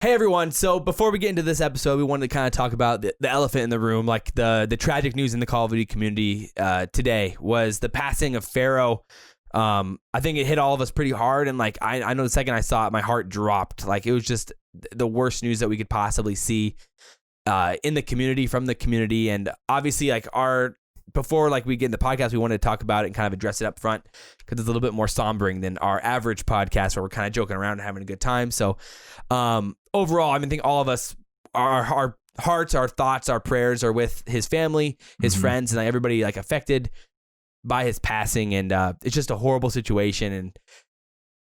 Hey everyone, so before we get into this episode, we wanted to kind of talk about the elephant in the room, like the tragic news in the Call of Duty community today was the passing of Fero. I think it hit all of us pretty hard, and like I know the second I saw it, my heart dropped. Like it was just the worst news that we could possibly see in the community, from the community, and obviously like before like we get in the podcast, we wanted to talk about it and kind of address it up front because it's a little bit more sombering than our average podcast where we're kind of joking around and having a good time. So overall, I think all of us, our hearts, our thoughts, our prayers are with his family, his friends, and like, everybody like affected by his passing. And it's just a horrible situation. And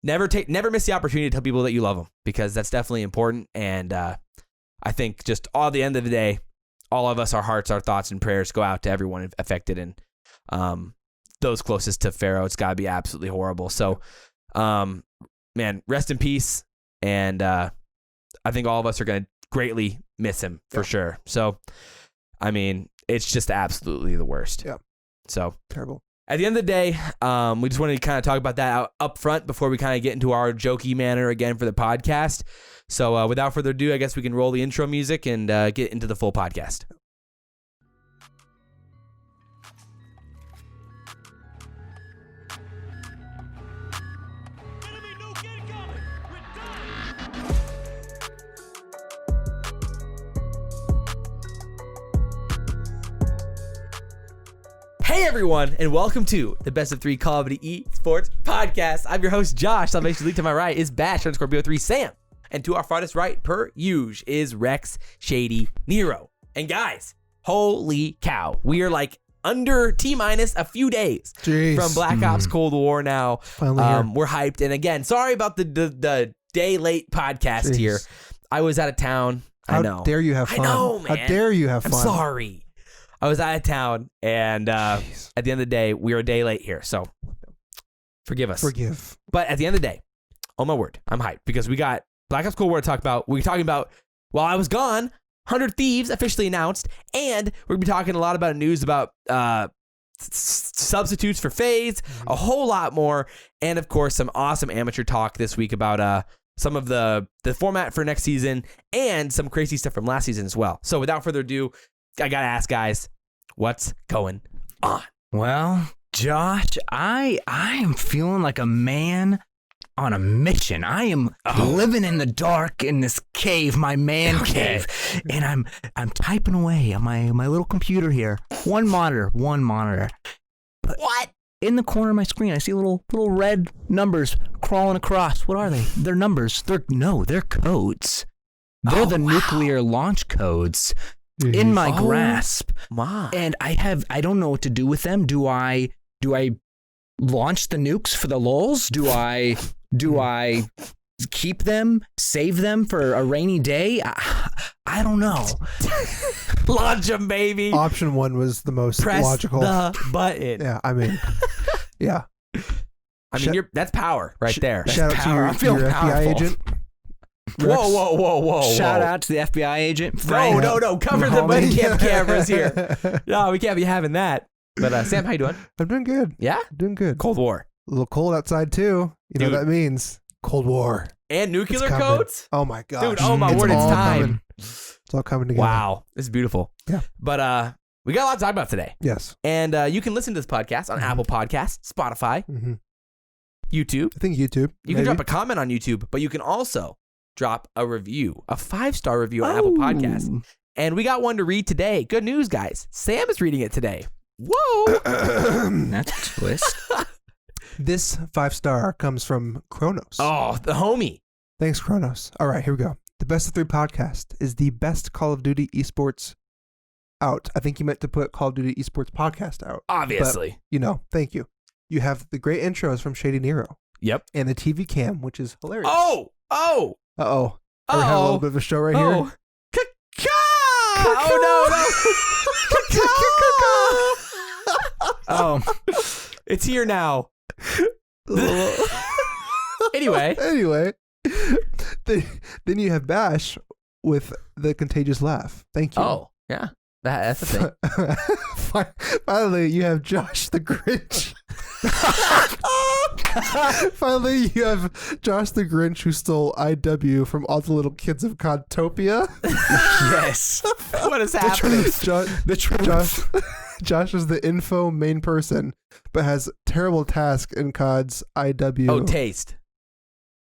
never miss the opportunity to tell people that you love them, because that's definitely important. And I think just all at the end of the day, all of us, our hearts, our thoughts, and prayers go out to everyone affected, and those closest to Fero. It's got to be absolutely horrible. So, man, rest in peace. And I think all of us are going to greatly miss him for sure. So, I mean, it's just absolutely the worst. Yeah. So terrible. At the end of the day, we just wanted to kind of talk about that up front before we kind of get into our jokey manner again for the podcast. So without further ado, I guess we can roll the intro music and get into the full podcast. Hey everyone, and welcome to the Best of 3 Call of Duty Esports Podcast. I'm your host, Josh. SalvationsElite to my right is Bash_Bo3 Sam. And to our farthest right, per usual, is Rex ShadyNero. And guys, holy cow, we are like under T-minus a few days from Black Ops Cold War now. We're hyped. And again, sorry about the day late podcast here. I was out of town. I know. How dare you have fun? I know, man. How dare you have fun? I'm sorry. I was out of town, and at the end of the day, we were a day late here, so forgive us. But at the end of the day, oh my word, I'm hyped because we got Black Ops Cold War to talk about. We're talking about, while I was gone, 100 Thieves officially announced, and we're going to be talking a lot about news about substitutes for FaZe, a whole lot more, and of course, some awesome amateur talk this week about some of the format for next season and some crazy stuff from last season as well. So without further ado, I got to ask, guys, what's going on? Well, Josh, I am feeling like a man on a mission. I am living in the dark in this cave, my man cave, and I'm typing away on my little computer here. One monitor. But what? In the corner of my screen, I see little red numbers crawling across. What are they? They're numbers. They're codes. They're the nuclear launch codes. In my grasp, and I don't know what to do with them. Do I launch the nukes for the lulz? Do I keep them, save them for a rainy day? I don't know. Launch them, baby. Option 1 was the most logical. Press the button. Yeah, I mean, yeah. I mean, that's power right there. Shout out to your FBI agent. Rex. Whoa. Shout out to the FBI agent. No. Cover the webcam cameras here. No, we can't be having that. But Sam, how you doing? I'm doing good. Yeah? Doing good. Cold War. A little cold outside too. You know what that means? Cold War. And nuclear codes? Oh my gosh. Dude, oh my word, it's time. Coming. It's all coming together. Wow. This is beautiful. Yeah. But we got a lot to talk about today. Yes. And you can listen to this podcast on Apple Podcasts, Spotify, YouTube. I think YouTube. You can drop a comment on YouTube, but you can also drop a review, a 5-star review on Apple Podcasts. And we got one to read today. Good news, guys. Sam is reading it today. Whoa. That's a twist. This 5-star comes from Kronos. Oh, the homie. Thanks, Kronos. All right, here we go. The Best of 3 podcast is the best Call of Duty Esports out. I think you meant to put Call of Duty Esports Podcast out. Obviously. But, thank you. You have the great intros from ShadyNero. Yep. And the TV cam, which is hilarious. Oh. Uh-oh. We're having a little bit of a show right here. Oh, no. It's here now. Anyway. Then you have Bash with the contagious laugh. Thank you. Oh, yeah. That's the thing. Finally, you have Josh the Grinch Finally, you have Josh the Grinch who stole IW from all the little kids of Codtopia. Yes. What is happening? The truth. Josh is the info main person, but has terrible task in COD's IW. Oh, taste.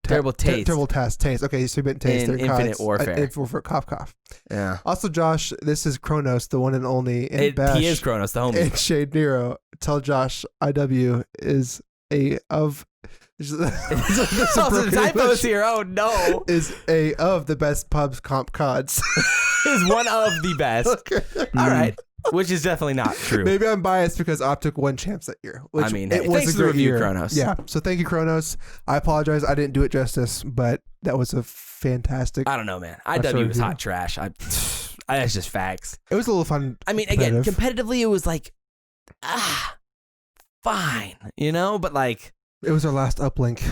Terrible taste. Terrible taste. Okay, so you meant taste. In Infinite Warfare. Infinite Warfare. Cough, cough. Yeah. Also, Josh, this is Kronos, the one and only. And Bash, he is Kronos, the homie. And ShadyNero. Tell Josh IW is a of. Also, typos here. Oh no. Is a of the best pubs comp CODs. Is one of the best. Okay. All right. Which is definitely not true. Maybe I'm biased because OpTic won champs that year. Which I mean, it was thanks a for the great review, year. Kronos. Yeah. So thank you, Kronos. I apologize. I didn't do it justice, but that was a fantastic. I don't know, man. IW was hot trash. That's just facts. It was a little fun. I mean, again, competitively, it was like, fine, you know, but like. It was our last uplink.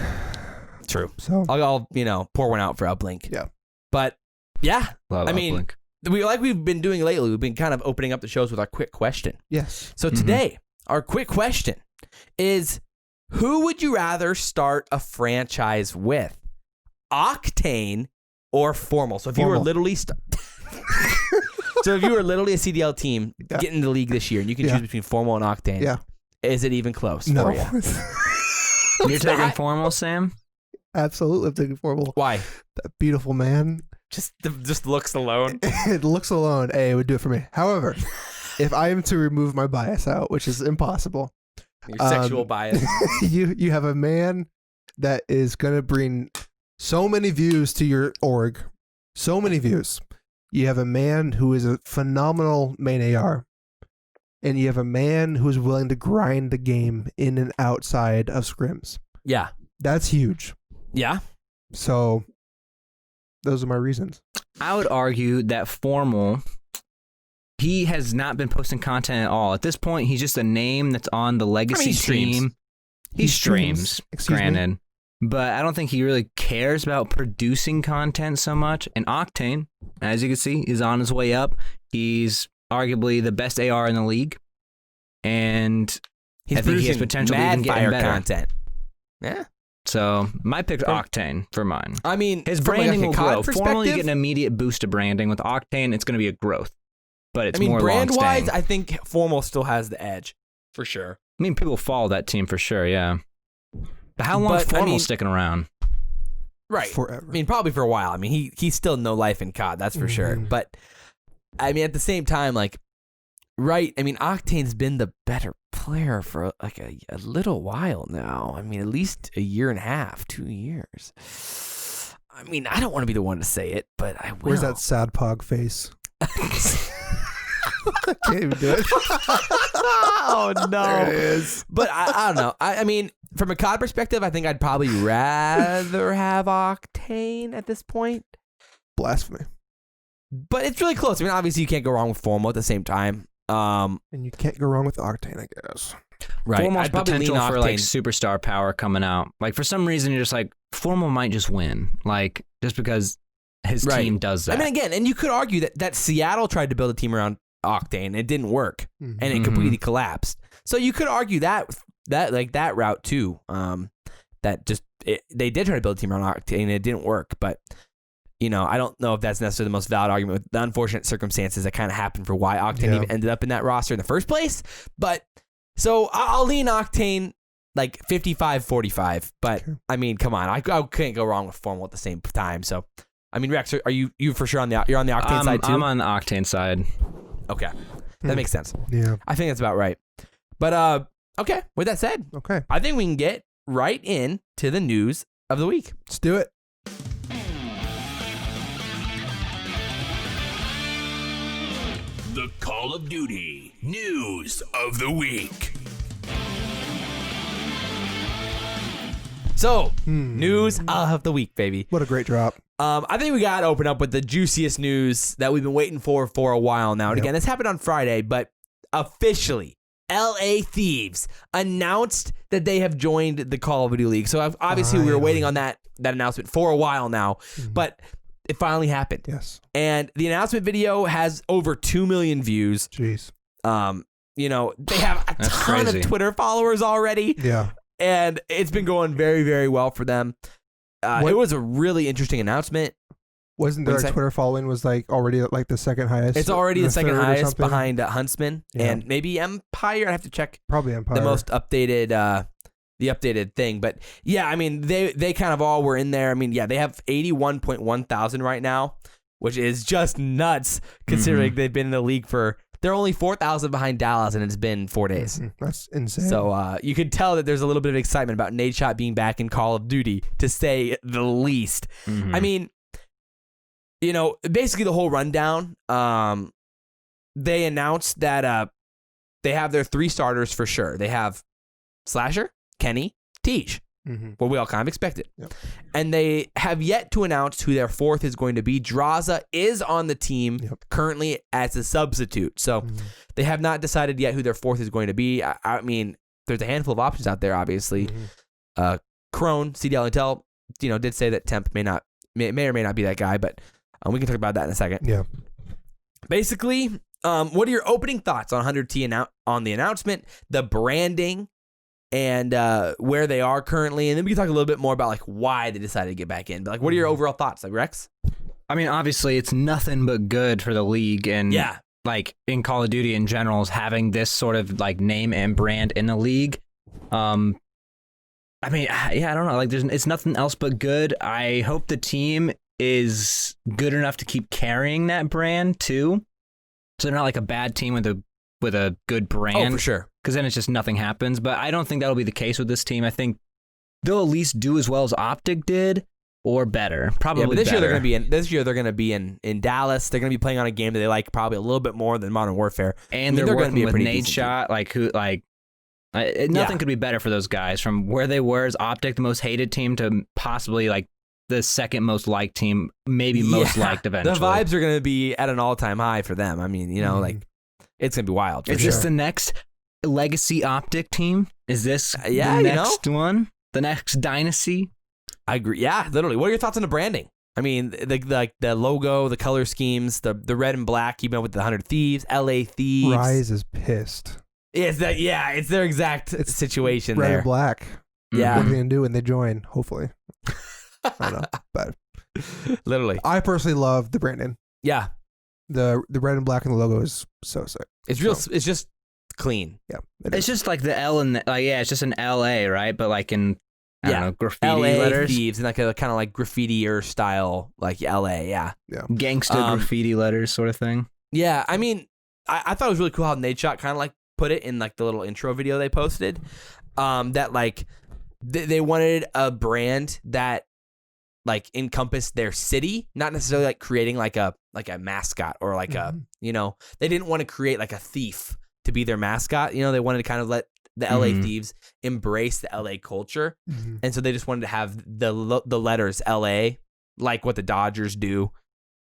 True. So I'll pour one out for uplink. Yeah. But yeah, Love I mean, uplink. We've been doing lately, we've been kind of opening up the shows with our quick question. Yes. So today, our quick question is, who would you rather start a franchise with? Octane or Formal? So if you were literally so if you were literally a CDL team getting the league this year and you can choose between Formal and Octane, is it even close for you? You're taking Formal, Sam? Absolutely, I'm taking Formal. Why? That beautiful man. Just looks alone. It looks alone. It would do it for me. However, if I am to remove my bias out, which is impossible, your sexual bias, you have a man that is gonna bring so many views to your org, so many views. You have a man who is a phenomenal main AR, and you have a man who is willing to grind the game in and outside of scrims. Yeah, that's huge. Yeah. So those are my reasons. I would argue that Formal, he has not been posting content at all. At this point, he's just a name that's on the legacy team. He streams, granted. But I don't think he really cares about producing content so much. And Octane, as you can see, is on his way up. He's arguably the best AR in the league. And I think he has potential to even get better content. Yeah. So my pick's Octane for mine. I mean, his branding will grow. Formal, you get an immediate boost of branding. With Octane, it's going to be a growth, but it's more brand-wise, I think Formal still has the edge for sure. I mean, people follow that team for sure, yeah. But how long is Formal sticking around? Right, forever. I mean, probably for a while. I mean, he's still no life in COD, that's for sure. But I mean, at the same time, like, right? I mean, Octane's been the better player for like a little while now. I mean, at least a year and a half, 2 years. I mean, I don't want to be the one to say it, but I will. Where's that sad pog face? I can't even do it. Oh no! There it is. But I don't know. I mean, from a COD perspective, I think I'd probably rather have Octane at this point. Blasphemy. But it's really close. I mean, obviously you can't go wrong with Formal at the same time. And you can't go wrong with Octane, I guess. Right. Formal's potential for like superstar power coming out. Like for some reason you're just like, Formal might just win. Like just because his team does that. I mean, again, and you could argue that Seattle tried to build a team around Octane and it didn't work, and it completely collapsed. So you could argue that route too. That just they did try to build a team around Octane and it didn't work, but. You know, I don't know if that's necessarily the most valid argument with the unfortunate circumstances that kind of happened for why Octane even ended up in that roster in the first place. But so I'll lean Octane like 55-45. But I mean, come on, I can't go wrong with Formal at the same time. So I mean, Rex, are you for sure you're on the Octane side too? I'm on the Octane side. Okay, that makes sense. Yeah, I think that's about right. But okay. With that said, I think we can get right into the news of the week. Let's do it. The Call of Duty News of the Week. So, news of the week, baby. What a great drop. I think we got to open up with the juiciest news that we've been waiting for a while now. And again, this happened on Friday, but officially, LA Thieves announced that they have joined the Call of Duty League. So obviously, we were waiting on that announcement for a while now, but it finally happened. Yes. And the announcement video has over 2 million views. Jeez. they have a That's ton crazy. of Twitter followers already. Yeah. And it's been going very, very well for them. It was a really interesting announcement. Wasn't their Twitter following was like already like the second highest? It's already the second third or highest something? behind Huntsman and maybe Empire. I have to check Probably Empire. the most updated, the updated thing. But yeah, I mean, they kind of all were in there. I mean, yeah, they have 81.1 thousand right now, which is just nuts considering they've been in the league they're only 4,000 behind Dallas and it's been 4 days. That's insane. So you could tell that there's a little bit of excitement about Nadeshot being back in Call of Duty, to say the least. I mean, basically the whole rundown, they announced that they have their 3 starters for sure. They have Slasher, Kenny, Tej. What we all kind of expected. Yep. And they have yet to announce who their 4th is going to be. Draza is on the team currently as a substitute. So they have not decided yet who their 4th is going to be. I mean, there's a handful of options out there, obviously. Crone, CDL Intel, did say that Temp may or may not be that guy, but we can talk about that in a second. Yeah. Basically, what are your opening thoughts on 100T on the announcement, the branding, and where they are currently, and then we can talk a little bit more about like why they decided to get back in. But like, what are your overall thoughts, like Rex? I mean, obviously, it's nothing but good for the league, and like in Call of Duty in general, is having this sort of like name and brand in the league. I mean, yeah, I don't know. Like, it's nothing else but good. I hope the team is good enough to keep carrying that brand too, so they're not like a bad team with a good brand. Oh, for sure. Because then it's just nothing happens. But I don't think that'll be the case with this team. I think they'll at least do as well as OpTic did, or better. Probably. Yeah, but this better. year they're gonna be in Dallas. They're gonna be playing on a game that they like probably a little bit more than Modern Warfare. And they're working with Nadeshot. Nothing could be better for those guys. From where they were as OpTic, the most hated team, to possibly like the second most liked team, maybe most liked eventually. The vibes are gonna be at an all-time high for them. I mean, like it's gonna be wild. Is this the next legacy OpTic team? Is this the next one? The next dynasty? I agree. Yeah, literally. What are your thoughts on the branding? I mean, the logo, the color schemes, the red and black, keeping up with the 100 Thieves, LA Thieves. Rise is pissed. It's their exact situation red there. And black. Yeah. What are they gonna do when they join? Hopefully. I don't know, but literally, I personally love the branding. Yeah, the red and black and the logo is so sick. It's real. It's just clean. Yeah, it's just like the L and it's just an LA, right? But like in I don't know, graffiti LA letters, Thieves, and like a kind of like graffiti-er style, like LA. Yeah, gangsta graffiti letters, sort of thing. Yeah, I mean, I thought it was really cool how Nadeshot kind of like put it in like the little intro video they posted. That like they wanted a brand that like encompassed their city, not necessarily like creating like a mascot or like a they didn't want to create like a thief to be their mascot. They wanted to kind of let the LA Thieves embrace the LA culture, and so they just wanted to have the letters LA, like what the Dodgers do,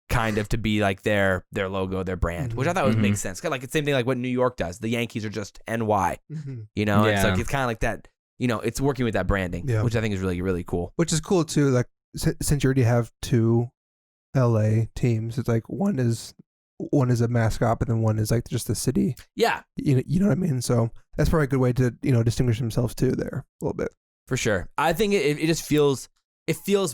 kind of to be like their logo, their brand, which I thought would make sense. Like it's the same thing like what New York does. The Yankees are just NY, It's like it's kind of like that. It's working with that branding, which I think is really, really cool. Which is cool too. Like since you already have 2 LA teams, it's like one is a mascot, but then one is like just the city. Yeah, you know what I mean. So that's probably a good way to distinguish themselves too there a little bit. For sure. I think it just feels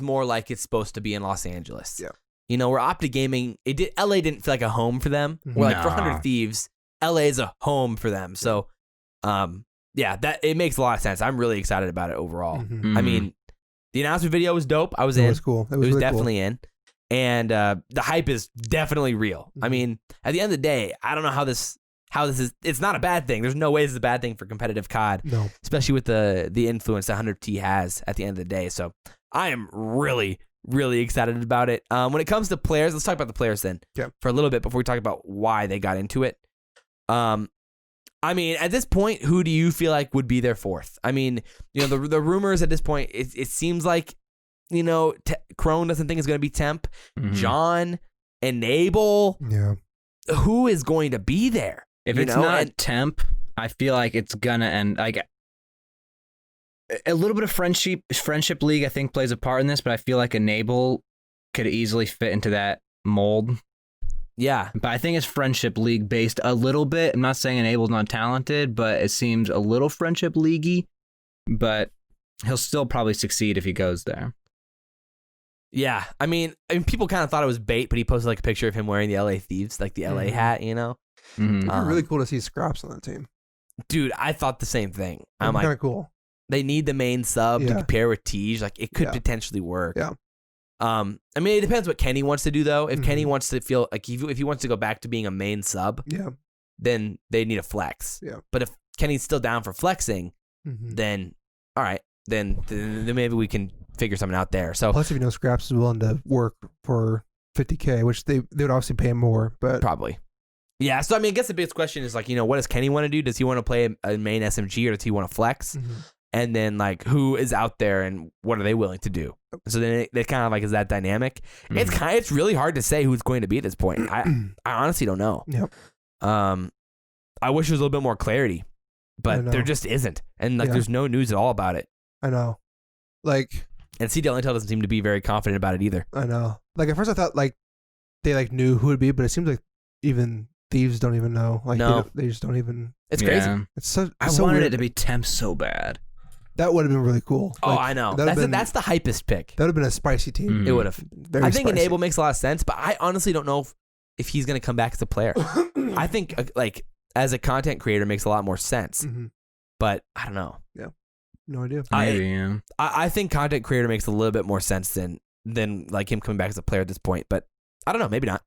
more like it's supposed to be in Los Angeles. Yeah. Where OpTic Gaming, LA didn't feel like a home for them. Where like for 100 Thieves, LA is a home for them. So, that it makes a lot of sense. I'm really excited about it overall. I mean, the announcement video was dope. I was in. It was cool. It was really definitely cool. in. And the hype is definitely real. I mean, at the end of the day, I don't know how this is. It's not a bad thing. There's no way it's a bad thing for competitive COD. No. Especially with the influence that 100T has at the end of the day. So I am really, really excited about it. When it comes to players, let's talk about the players then for a little bit before we talk about why they got into it. I mean, at this point, who do you feel like would be their 4th? I mean, the rumors at this point, it seems like, Crone doesn't think it's going to be Temp. John, Enable. Yeah. Who is going to be there? If it's not Temp, I feel like it's going to end. Like a little bit of friendship league, I think, plays a part in this, but I feel like Enable could easily fit into that mold. Yeah. But I think it's friendship league based a little bit. I'm not saying Enable's not talented, but it seems a little friendship leaguey. But he'll still probably succeed if he goes there. Yeah. I mean, people kind of thought it was bait, but he posted like a picture of him wearing the LA Thieves, like the LA hat, you know? Mm-hmm. It'd be really cool to see Skrapz on that team. Dude, I thought the same thing. I'm Kind like, of cool. they need the main sub to Yeah. compare with Tej. Like, it could Yeah. potentially work. Yeah. I mean, it depends what Kenny wants to do, though. If Mhm. Kenny wants to feel like if he wants to go back to being a main sub, Yeah. then they need a flex. Yeah. But if Kenny's still down for flexing, Mhm. then all right, then maybe we can figure something out there. So Plus, if you know Skrapz is willing to work for $50K, which they would obviously pay him more, but probably. Yeah, so I mean, I guess the biggest question is like, what does Kenny want to do? Does he want to play a main SMG or does he want to flex? Mhm. And then like, who is out there and what are they willing to do? So then they kind of like is that dynamic. It's really hard to say who's going to be at this point. I honestly don't know. Yep. I wish there was a little bit more clarity, I but know. there just isn't, and like Yeah. there's no news at all about it. I know. Like, And CDL Intel doesn't seem to be very confident about it either. I know. Like, at first I thought, like, they, like, knew who it would be, but it seems like even Thieves don't even know. Like, No. they just don't even. It's crazy. It's so. I so wanted weird. it to be temp so bad. That would have been really cool. Oh, Like, I know. that'd have been- That's the hypest pick. That would have been a spicy team. Mm. It would have. Very I think spicy. Enable makes a lot of sense, but I honestly don't know if he's going to come back as a player. I think like as a content creator makes a lot more sense, Mhm. but I don't know. No idea. Maybe, yeah. I think content creator makes a little bit more sense than like him coming back as a player at this point, but I don't know, maybe not.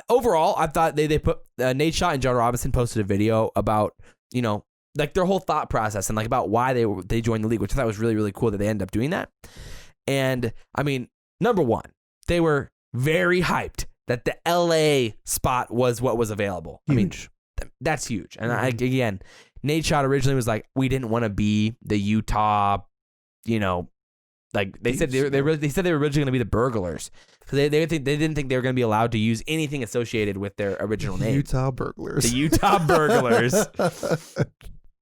Overall, I thought they put Nate Shot and John Robinson posted a video about like their whole thought process and like about why they joined the league, which I thought was really, really cool that they ended up doing that. And I mean, number one, they were very hyped that the LA spot was what was available. Huge. I mean, that's huge. And again, Nate Shot originally was like, we didn't want to be the Utah, like they said they were originally going to be the Burglars because they didn't think they were going to be allowed to use anything associated with their original name. Utah Burglars. The Utah Burglars.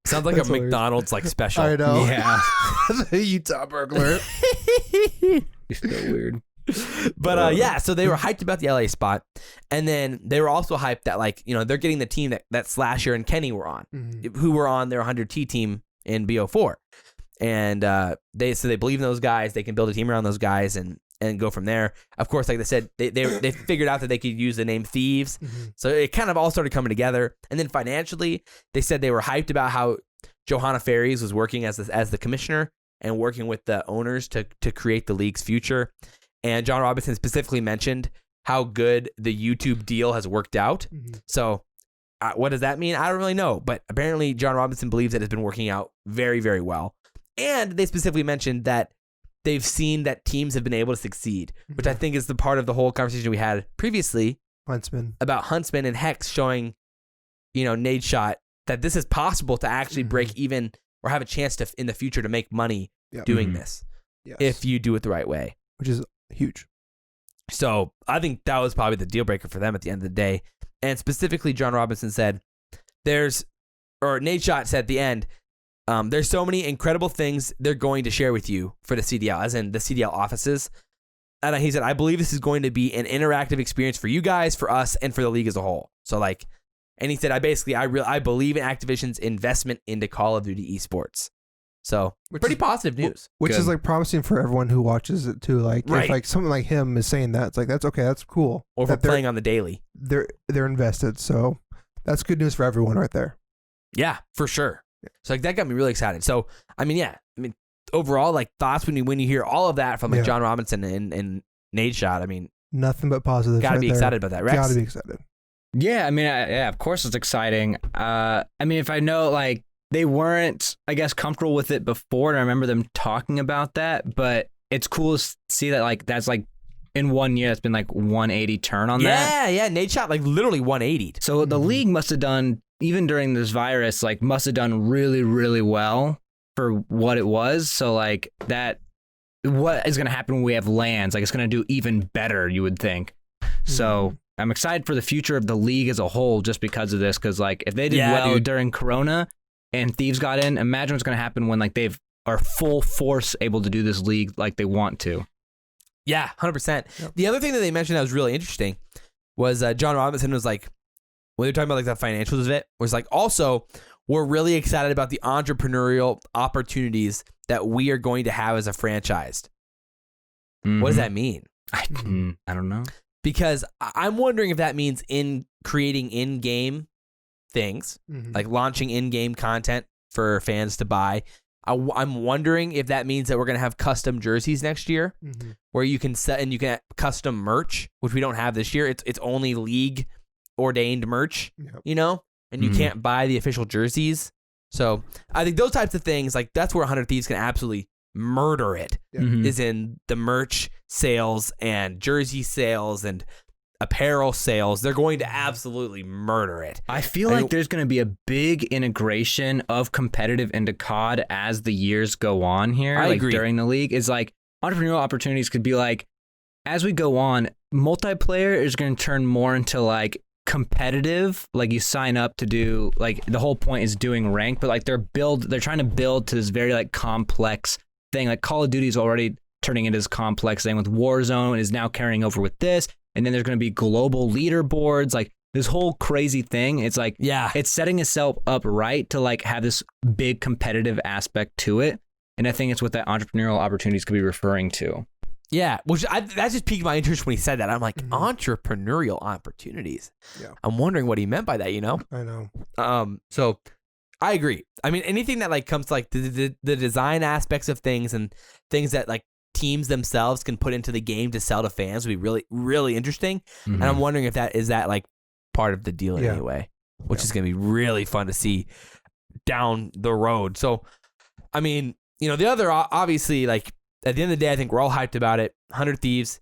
Sounds like That's a hilarious. McDonald's like special. I know. Yeah. The Utah Burglar. It's so weird. But yeah, so they were hyped about the LA spot, and then they were also hyped that like they're getting the team that Slasher and Kenny were on, who were on their 100T team in BO4, and they believe in those guys. They can build a team around those guys and go from there. Of course, like they said, they figured out that they could use the name Thieves, so it kind of all started coming together. And then financially, they said they were hyped about how Johanna Ferries was working as the commissioner and working with the owners to create the league's future. And John Robinson specifically mentioned how good the YouTube deal has worked out. So what does that mean? I don't really know. But apparently John Robinson believes that it's been working out very, very well. And they specifically mentioned that they've seen that teams have been able to succeed, which I think is the part of the whole conversation we had previously Huntsman. about Huntsman and Hex showing, Nade Shot that this is possible to actually break even or have a chance to in the future to make money doing this Yes. if you do it the right way. Which is huge. So I think that was probably the deal breaker for them at the end of the day. And specifically, John Robinson said, Nate Shot said at the end, there's so many incredible things they're going to share with you for the CDL, as in the CDL offices. And he said, I believe this is going to be an interactive experience for you guys, for us, and for the league as a whole. So like, and he said, I believe in Activision's investment into Call of Duty Esports. So pretty positive news. Which Good. is like promising for everyone who watches it too. Like Right. if like someone like him is saying that, it's like that's okay, that's cool. Or if we're That they're- playing on the daily. They're invested, so that's good news for everyone right there. Yeah, for sure. So like that got me really excited. So I mean, overall, like thoughts when you hear all of that from like Yeah. John Robinson and Nade Shot. I mean, Nothing but positive. gotta be excited about that. Rex? Gotta be excited. Yeah, I mean, yeah, of course it's exciting. I mean, if I know, like, they weren't, I guess, comfortable with it before, and I remember them talking about that, but it's cool to see that, like, that's, like, in 1 year, it's been, like, 180 turn on that. Yeah, Nade Shot like literally 180'd. So the league must have done, even during this virus, like, must have done really, really well for what it was. So, like, what is going to happen when we have LANs? Like, it's going to do even better, you would think. So I'm excited for the future of the league as a whole just because of this. Because, like, if they did well during Corona and Thieves got in, imagine what's going to happen when, like, are full force able to do this league like they want to. Yeah, 100%. Yep. The other thing that they mentioned that was really interesting was John Robinson was like, when they're talking about like the financials of it, was like, also, we're really excited about the entrepreneurial opportunities that we are going to have as a franchise. Mm-hmm. What does that mean? I don't know. Because I'm wondering if that means creating in-game things, like launching in-game content for fans to buy. I'm wondering if that means that we're going to have custom jerseys next year, where you can set and you can have custom merch, which we don't have this year. It's only league ordained merch, you know, and you can't buy the official jerseys. So I think those types of things, like that's where 100 Thieves can absolutely murder it, is in the merch sales and jersey sales and apparel sales. They're going to absolutely murder it. I feel like there's going to be a big integration of competitive into COD as the years go on here. I agree. During the league, is like entrepreneurial opportunities could be like, as we go on, multiplayer is going to turn more into like competitive. Like you sign up to do, like the whole point is doing rank, but like they're trying to build to this very like complex thing. Like Call of Duty is already turning into this complex thing with Warzone, and is now carrying over with this. And then there's going to be global leaderboards, like this whole crazy thing. It's like, it's setting itself up right to like have this big competitive aspect to it. And I think it's what that entrepreneurial opportunities could be referring to. Yeah, that just piqued my interest when he said that. I'm like, entrepreneurial opportunities. Yeah. I'm wondering what he meant by that, you know? I know. So I agree. I mean, anything that like comes to like the design aspects of things and things that like teams themselves can put into the game to sell to fans would be really, really interesting. And I'm wondering if that is like part of the deal in any way, which is going to be really fun to see down the road. So, I mean, you know, the other, obviously, like at the end of the day, I think we're all hyped about it. 100 Thieves,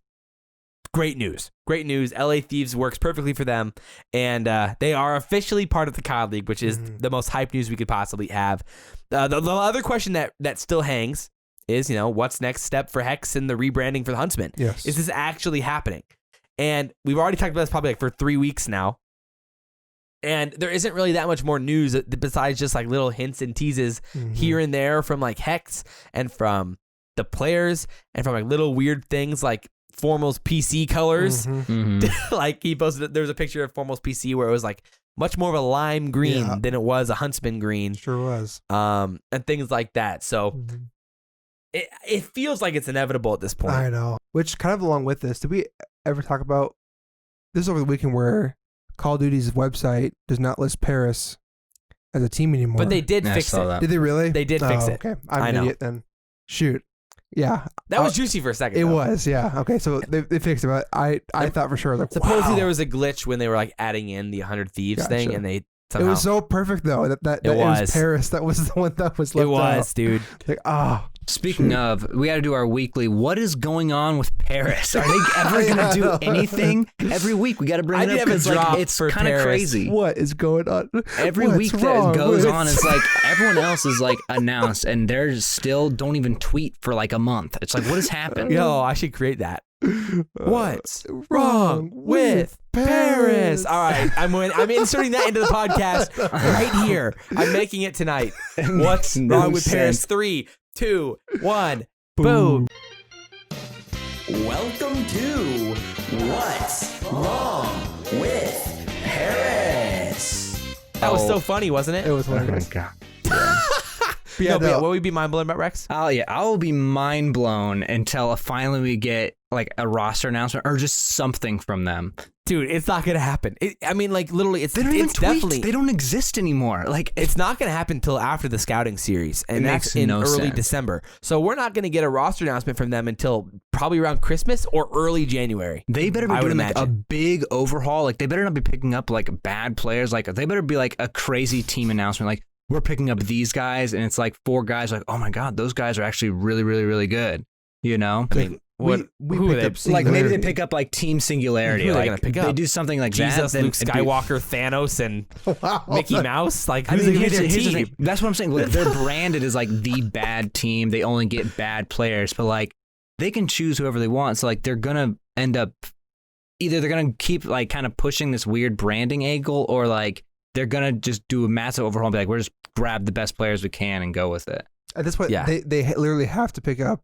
great news. Great news. LA Thieves works perfectly for them. And they are officially part of the CoD League, which is the most hyped news we could possibly have. The other question that still hangs is, you know, what's next step for Hex and the rebranding for the Huntsman? Yes. Is this actually happening? And we've already talked about this probably like for 3 weeks now. And there isn't really that much more news besides just like little hints and teases here and there from like Hex and from the players and from like little weird things like Formal's PC colors. Like he posted, there was a picture of Formal's PC where it was like much more of a lime green than it was a Huntsman green. Sure was. And things like that. So it feels like it's inevitable at this point. I know. Which kind of along with this, did we ever talk about this over the weekend where Call of Duty's website does not list Paris as a team anymore? But they did fix it. That. Did they really? They did fix it. Okay. I'm an idiot then. Shoot. Yeah. That was juicy for a second. It was, yeah. Okay, so they fixed it, but I thought for sure. Like, supposedly there was a glitch when they were like adding in the 100 Thieves thing, and they somehow... It was so perfect though that it was Paris. That was the one that was left out. It was, dude. Like, Speaking of, we got to do our weekly. What is going on with Paris? Are they ever going to do anything? Every week we got to bring it up because like, it's kind of crazy. What is going on? Every week that goes on, it's like everyone else is like announced, and they're still don't even tweet for like a month. It's like, what has happened? Yo, I should create that. What's wrong with Paris? All right, I'm inserting that into the podcast right here. I'm making it tonight. What's wrong with Paris? 3, 2, 1, boom. Welcome to What's Wrong with Paris. That was so funny, wasn't it? It was funny. Oh my God. But what would we be mind blown about, Rex? I will be mind blown until finally we get like a roster announcement or just something from them. Dude, it's not gonna happen. I mean, like literally, they don't even tweet. They don't exist anymore. Like it's not gonna happen until after the scouting series, and that's in early December. So we're not gonna get a roster announcement from them until probably around Christmas or early January. They better be doing like a big overhaul. Like they better not be picking up like bad players. Like they better be like a crazy team announcement. Like we're picking up these guys, and it's like 4 guys. Like, oh my God, those guys are actually really, really, really good. You know? I mean, we picked up like maybe they pick up like Team Singularity. Like gonna pick up? They do something like Jesus, that. Luke Skywalker, Thanos, and Mickey Mouse. Like who's gonna get their team? That's what I'm saying. Like, they're branded as like the bad team. They only get bad players, but like they can choose whoever they want. So like they're gonna end up either they're gonna keep like kind of pushing this weird branding angle, or like they're gonna just do a massive overhaul and be like, we're just grab the best players we can and go with it. At this point, they literally have to pick up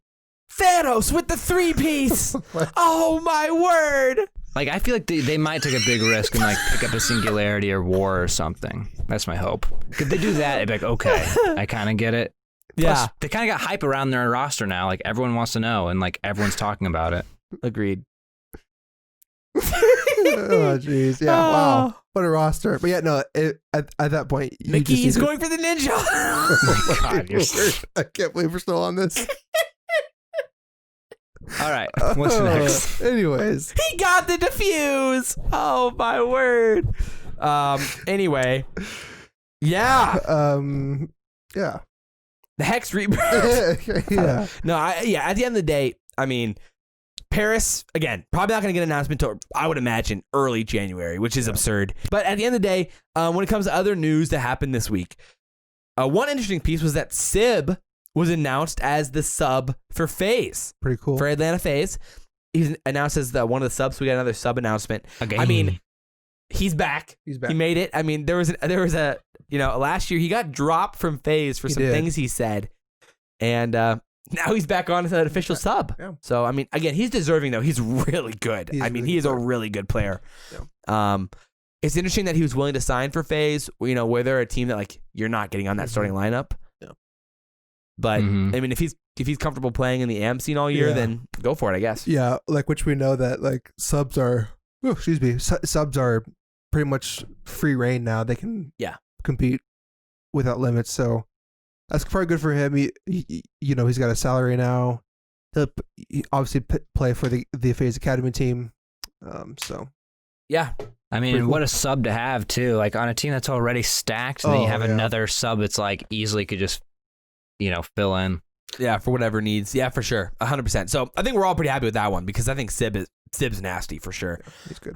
Thanos with the 3-piece. Oh my word! Like, I feel like they might take a big risk and like pick up a Singularity or War or something. That's my hope. If they do that, it'd be like, okay, I kind of get it. Yeah. Plus, they kind of got hype around their roster now. Like, everyone wants to know, and like everyone's talking about it. Agreed. Oh jeez, yeah, wow, what a roster. But yeah, no, at that point, you Mickey's just need going for the ninja. Oh my God, you're I can't believe we're still on this. All right, what's next? Anyways, He got the defuse. Oh my word. Anyway, yeah, yeah, the Hex Rebirth. yeah. No, at the end of the day, I mean, Paris, again, probably not going to get an announcement until, I would imagine, early January, which is absurd. But at the end of the day, when it comes to other news that happened this week, one interesting piece was that Sib was announced as the sub for FaZe. Pretty cool. For Atlanta FaZe. He's announced as one of the subs, so we got another sub announcement. Okay. I mean, he's back. He's back. He made it. I mean, there was a last year he got dropped from FaZe for some things he said. And now he's back on as an official sub. Yeah. So, I mean, again, he's deserving, though. He's really good. He is a really good player. Yeah. It's interesting that he was willing to sign for FaZe, where they're a team that, like, you're not getting on that starting lineup. Yeah. But, I mean, if he's comfortable playing in the AM scene all year, then go for it, I guess. Yeah, like, which we know that, like, subs are pretty much free reign now. They can compete without limits, so that's probably good for him. He's got a salary now. He'll obviously play for the FaZe Academy team. So yeah, I mean, what a sub to have too. Like on a team that's already stacked, and then you have another sub that's like easily could just, fill in. Yeah, for whatever needs. Yeah, for sure, 100%. So I think we're all pretty happy with that one because I think Sib's nasty for sure. Yeah, he's good.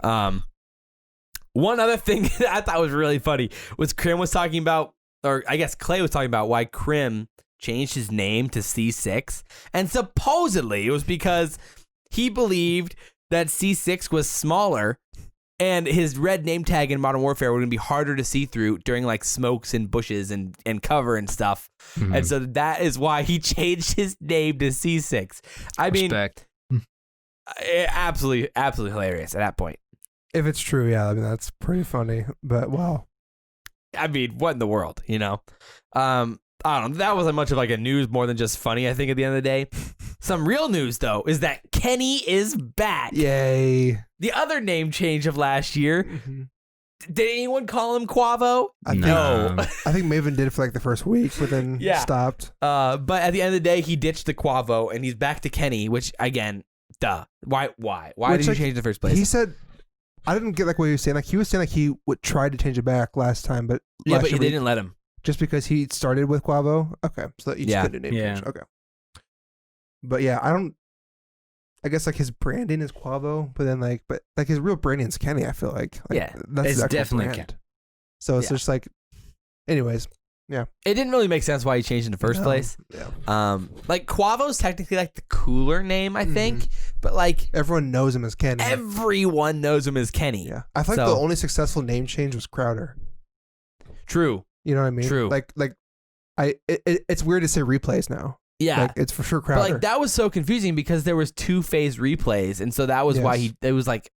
One other thing that I thought was really funny was Crim was talking about. Or I guess Clay was talking about why Crim changed his name to C6. And supposedly it was because he believed that C6 was smaller and his red name tag in Modern Warfare would be harder to see through during like smokes and bushes and cover and stuff. Mm-hmm. And so that is why he changed his name to C6. I mean, absolutely hilarious at that point. If it's true, yeah, I mean, that's pretty funny. But wow. I mean, what in the world, I don't know. That wasn't much of like a news more than just funny, I think, at the end of the day. Some real news, though, is that Kenny is back. Yay. The other name change of last year. Mm-hmm. Did anyone call him Kuavo? No. I think Maven did it for like the first week, but then stopped. But at the end of the day, he ditched the Kuavo and he's back to Kenny, which, again, duh. Why did you change in the first place? He said... I didn't get like what he was saying. Like he was saying like he would try to change it back last time, but they didn't let him. Just because he started with Kuavo? Okay. So you just couldn't do name change. Okay. But yeah, I guess like his branding is Kuavo, but then his real branding is Kenny, I feel like. That's it's definitely brand. So it's just like, anyways. Yeah. It didn't really make sense why he changed in the first place. Yeah. Like Quavo's technically like the cooler name, I think, but like everyone knows him as Kenny. Everyone knows him as Kenny. Yeah. I think the only successful name change was Crowder. True. You know what I mean? True. It's weird to say replays now. Yeah. Like, it's for sure Crowder. But like that was so confusing because there was 2 FaZe replays, and so that was why it was like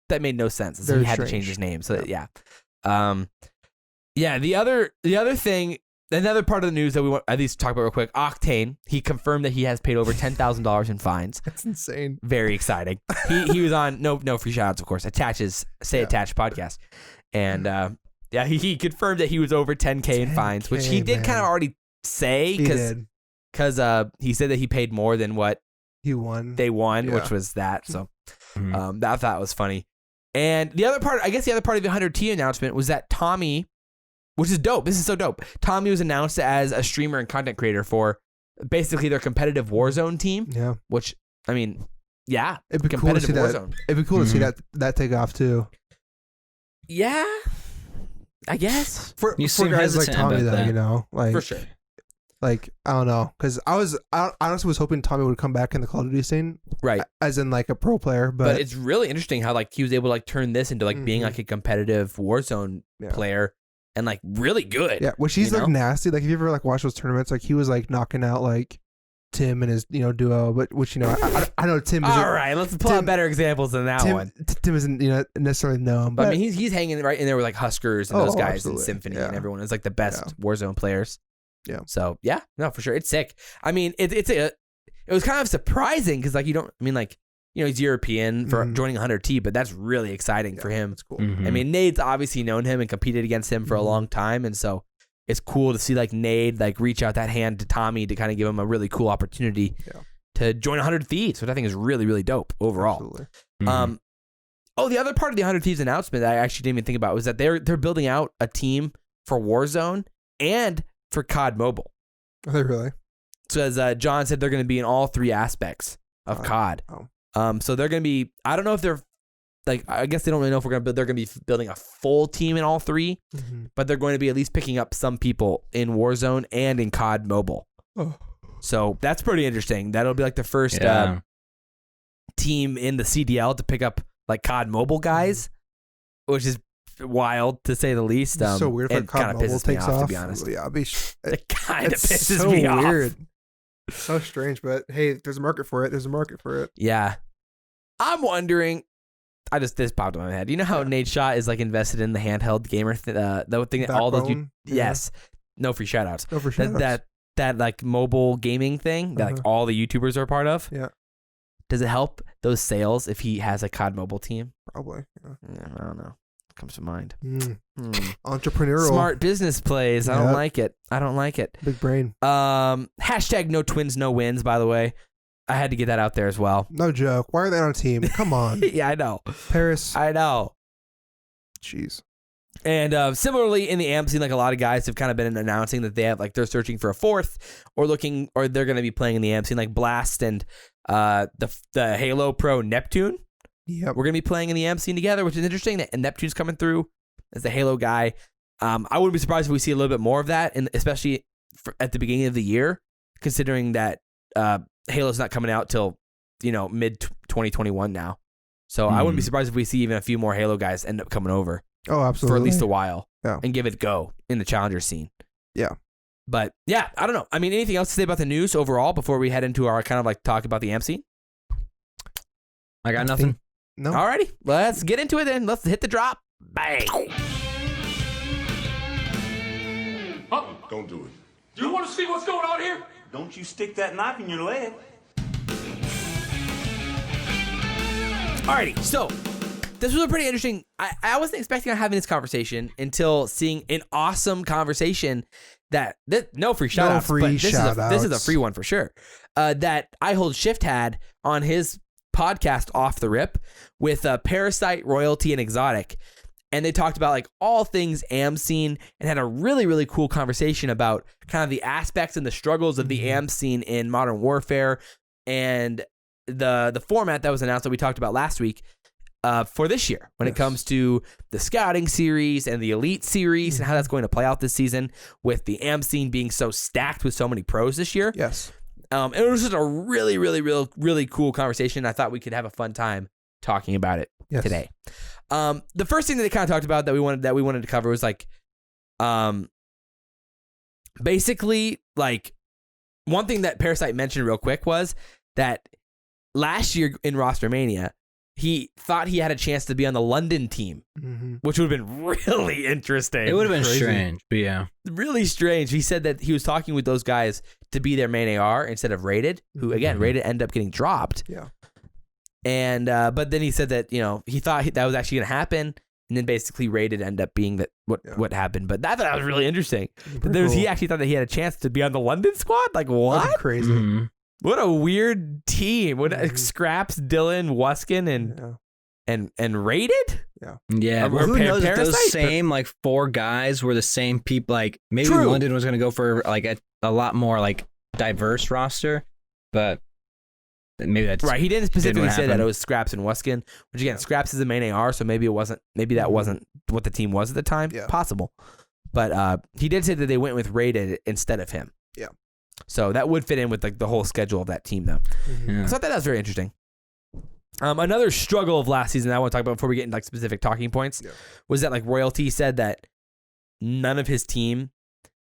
that made no sense. So he had to change his name. So the other thing, another part of the news that we want at least talk about real quick, Octane, he confirmed that he has paid over $10,000 in fines. That's insane. Very exciting. He was on no free shoutouts, of course. Attached podcast. And he confirmed that he was over 10K in fines, which he did kind of already say because he said that he paid more than what they won, which was that. So that I thought was funny. And the other part of the 100T announcement was that Tommy, which is dope. This is so dope. Tommy was announced as a streamer and content creator for basically their competitive Warzone team. Yeah. Which, I mean, yeah. It'd be cool to see Warzone. It'd be cool to see that take off too. Yeah. I guess. For guys like Tommy, though, for sure. Like, I don't know. Because I honestly was hoping Tommy would come back in the Call of Duty scene. Right. As in like a pro player. But it's really interesting how like he was able to like turn this into like being like a competitive Warzone player. And like really good. Yeah, which he's like nasty. Like if you ever like watch those tournaments, like he was like knocking out like Tim and his duo, but which I know Tim. All right, let's pull out better examples than that one. Tim isn't necessarily known, but I mean he's hanging right in there with like Huskers and those guys absolutely. and Symphony and everyone is like the best Warzone players. Yeah. So yeah, no, for sure, it's sick. I mean, it was kind of surprising because like he's European for joining 100T, but that's really exciting for him. It's cool. Mm-hmm. I mean, Nade's obviously known him and competed against him for a long time, and so it's cool to see like Nade like reach out that hand to Tommy to kind of give him a really cool opportunity to join 100 Thieves, which I think is really, really dope overall. Absolutely. The other part of the 100 Thieves announcement that I actually didn't even think about was that they're building out a team for Warzone and for COD Mobile. Are they really? So as John said, they're going to be in all three aspects of COD. So they're going to be, I don't know if they're like, I guess they don't really know if they're going to be building a full team in all three, but they're going to be at least picking up some people in Warzone and in COD Mobile. So that's pretty interesting. That'll be like the first team in the CDL to pick up like COD Mobile guys, which is wild to say the least. It's so weird if COD Mobile takes off, to be honest. Yeah, it kind of pisses so me off. Weird. So strange, but hey, there's a market for it. Yeah. I'm wondering, this popped in my head. You know how Nate Shot is like invested in the handheld gamer the thing that all those yes. No free shoutouts. No free shoutouts. That like mobile gaming thing that like all the YouTubers are a part of. Yeah. Does it help those sales if he has a COD mobile team? Probably. Yeah. I don't know. Comes to mind. Entrepreneurial. Smart business plays. I don't like it. Big brain. Hashtag no twins, no wins, by the way. I had to get that out there as well. No joke. Why are they on a team? Come on. Yeah, I know. Paris. I know. Jeez. And similarly in the AMP scene, like a lot of guys have kind of been announcing that they have like they're searching for a fourth or they're going to be playing in the AMP scene, like Blast and the Halo Pro Neptune. Yep. We're going to be playing in the AMP scene together, which is interesting. And Neptune's coming through as the Halo guy. I wouldn't be surprised if we see a little bit more of that, and especially at the beginning of the year, considering that Halo's not coming out till mid 2021 now. So I wouldn't be surprised if we see even a few more Halo guys end up coming over. Oh, absolutely. For at least a while. Yeah. And give it a go in the challenger scene. Yeah. But yeah, I don't know. I mean, anything else to say about the news overall before we head into our kind of like talk about the AMP scene? I got nothing. No. Alrighty, let's get into it then. Let's hit the drop. Bang. Don't do it. Do you want to see what's going on here? Don't you stick that knife in your leg. Alrighty, so this was a pretty interesting. I wasn't expecting on having this conversation until seeing an awesome conversation that no free shoutouts. This is a free one for sure. That I Hold Shift had on his podcast Off the Rip with Parasite, Royalty, and Exotic. And they talked about like all things AM scene and had a really, really cool conversation about kind of the aspects and the struggles of the AM scene in Modern Warfare and the format that was announced that we talked about last week for this year when it comes to the scouting series and the elite series and how that's going to play out this season with the AM scene being so stacked with so many pros this year. Yes. It was just a really, really, really cool conversation. I thought we could have a fun time talking about it today. The first thing that they kind of talked about that we wanted to cover was like, basically like one thing that Parasite mentioned real quick was that last year in Rostermania, he thought he had a chance to be on the London team, which would have been really interesting. It would have been strange, but yeah. Really strange. He said that he was talking with those guys to be their main AR instead of Rated, who again, Rated ended up getting dropped. Yeah. And but then he said that, he thought that was actually going to happen, and then basically Rated ended up being what happened. But I thought that was really interesting. He actually thought that he had a chance to be on the London squad. Like what? That's crazy. What a weird team. What Skrapz, Dylan, Wuskin, and Rated? Yeah. Well, who knows if those same like four guys were the same people? Like maybe London was going to go for like a lot more like diverse roster, but maybe that's right. He didn't specifically say that it was Skrapz and Wuskin, which again, Skrapz is the main AR, so maybe that wasn't what the team was at the time. Yeah. Possible. But he did say that they went with Rated instead of him. Yeah. So that would fit in with like the whole schedule of that team though. So I thought that was very interesting. Another struggle of last season that I want to talk about before we get into like specific talking points was that like Royalty said that none of his team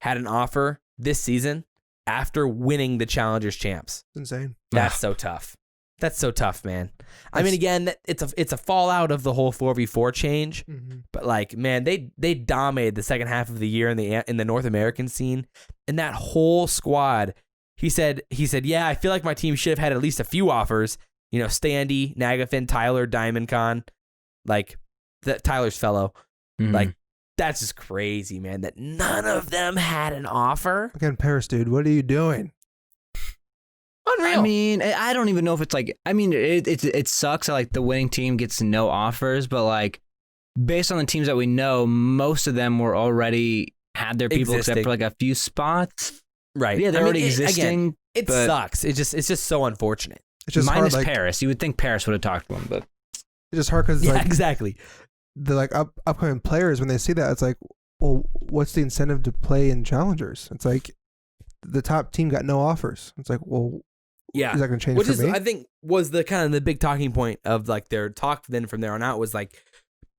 had an offer this season after winning the Challengers champs. It's insane. That's so tough. That's so tough, man. I mean, again, it's a fallout of the whole 4v4 change, but like, man, they dominated the second half of the year in the North American scene, and that whole squad. He said, yeah, I feel like my team should have had at least a few offers. You know, Standy, Nagafin, Tyler, DiamondCon, like Tyler's fellow, like. That's just crazy, man, that none of them had an offer. Again, Paris, dude, what are you doing? Unreal. I mean, I don't even know if it's like, I mean, it sucks that like the winning team gets no offers, but like based on the teams that we know, most of them were already had their people except for like a few spots. Right. Yeah, they're already existing. Again, it sucks. It's just so unfortunate. It's just minus hard, like, Paris. You would think Paris would have talked to him, but it's just hard because like exactly. The like upcoming players, when they see that, it's like, well, what's the incentive to play in Challengers? It's like the top team got no offers. It's like, well, yeah, is that going to change Which for is, me? I think, was the kind of the big talking point of like their talk then from there on out was like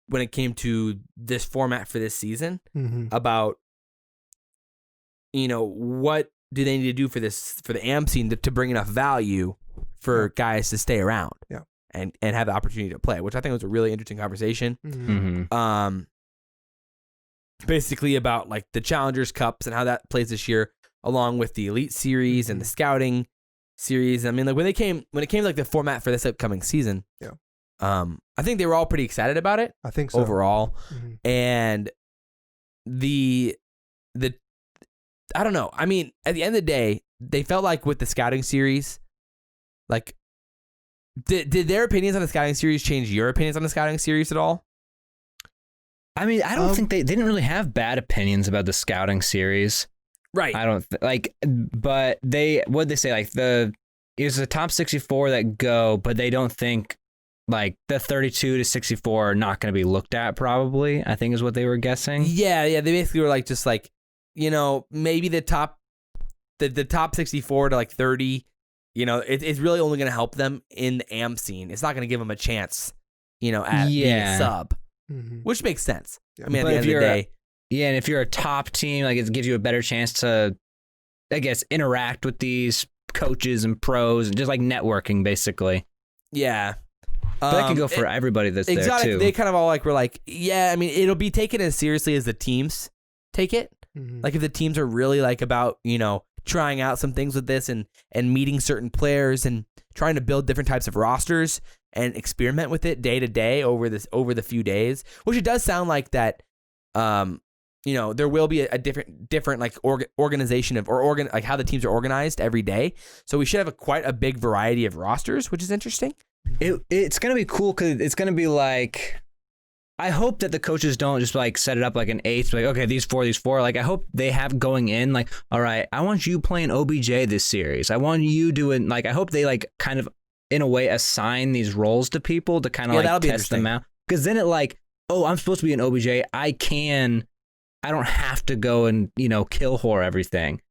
when it came to this format for this season about, you know, what do they need to do for the AM scene to bring enough value for guys to stay around. Yeah. And have the opportunity to play, which I think was a really interesting conversation. Basically about like the Challengers Cups and how that plays this year, along with the Elite Series and the Scouting Series. I mean, like when it came like the format for this upcoming season, I think they were all pretty excited about it. I think so overall, and the I don't know. I mean, at the end of the day, they felt like with the Scouting Series, like. Did their opinions on the Scouting Series change your opinions on the Scouting Series at all? I mean, I don't think they didn't really have bad opinions about the Scouting Series. Right. I don't but what'd they say? Like it was the top 64 that go, but they don't think like the 32 to 64 are not going to be looked at probably, I think is what they were guessing. Yeah. They basically were like, just like, you know, maybe the top 64 to like 30, you know, it's really only going to help them in the AM scene. It's not going to give them a chance, you know, at being a sub, which makes sense. I mean, at the end of the day. Yeah, and if you're a top team, like it gives you a better chance to, I guess, interact with these coaches and pros and just like networking, basically. Yeah. But that can go for everybody that's there, too. They kind of all like were like, yeah, I mean, it'll be taken as seriously as the teams take it. Like if the teams are really like about, you know, trying out some things with this and meeting certain players and trying to build different types of rosters and experiment with it day to day over the few days, which it does sound like that, you know, there will be a different like organization of like how the teams are organized every day. So we should have quite a big variety of rosters, which is interesting. It's going to be cool because it's going to be like, I hope that the coaches don't just like set it up like an eighth, like, okay, these four. Like, I hope they have going in, like, all right, I want you playing OBJ this series. I want you doing, like, I hope they like kind of in a way assign these roles to people to kind of like test them out. Because then it like, oh, I'm supposed to be an OBJ. I don't have to go and, you know, kill whore everything.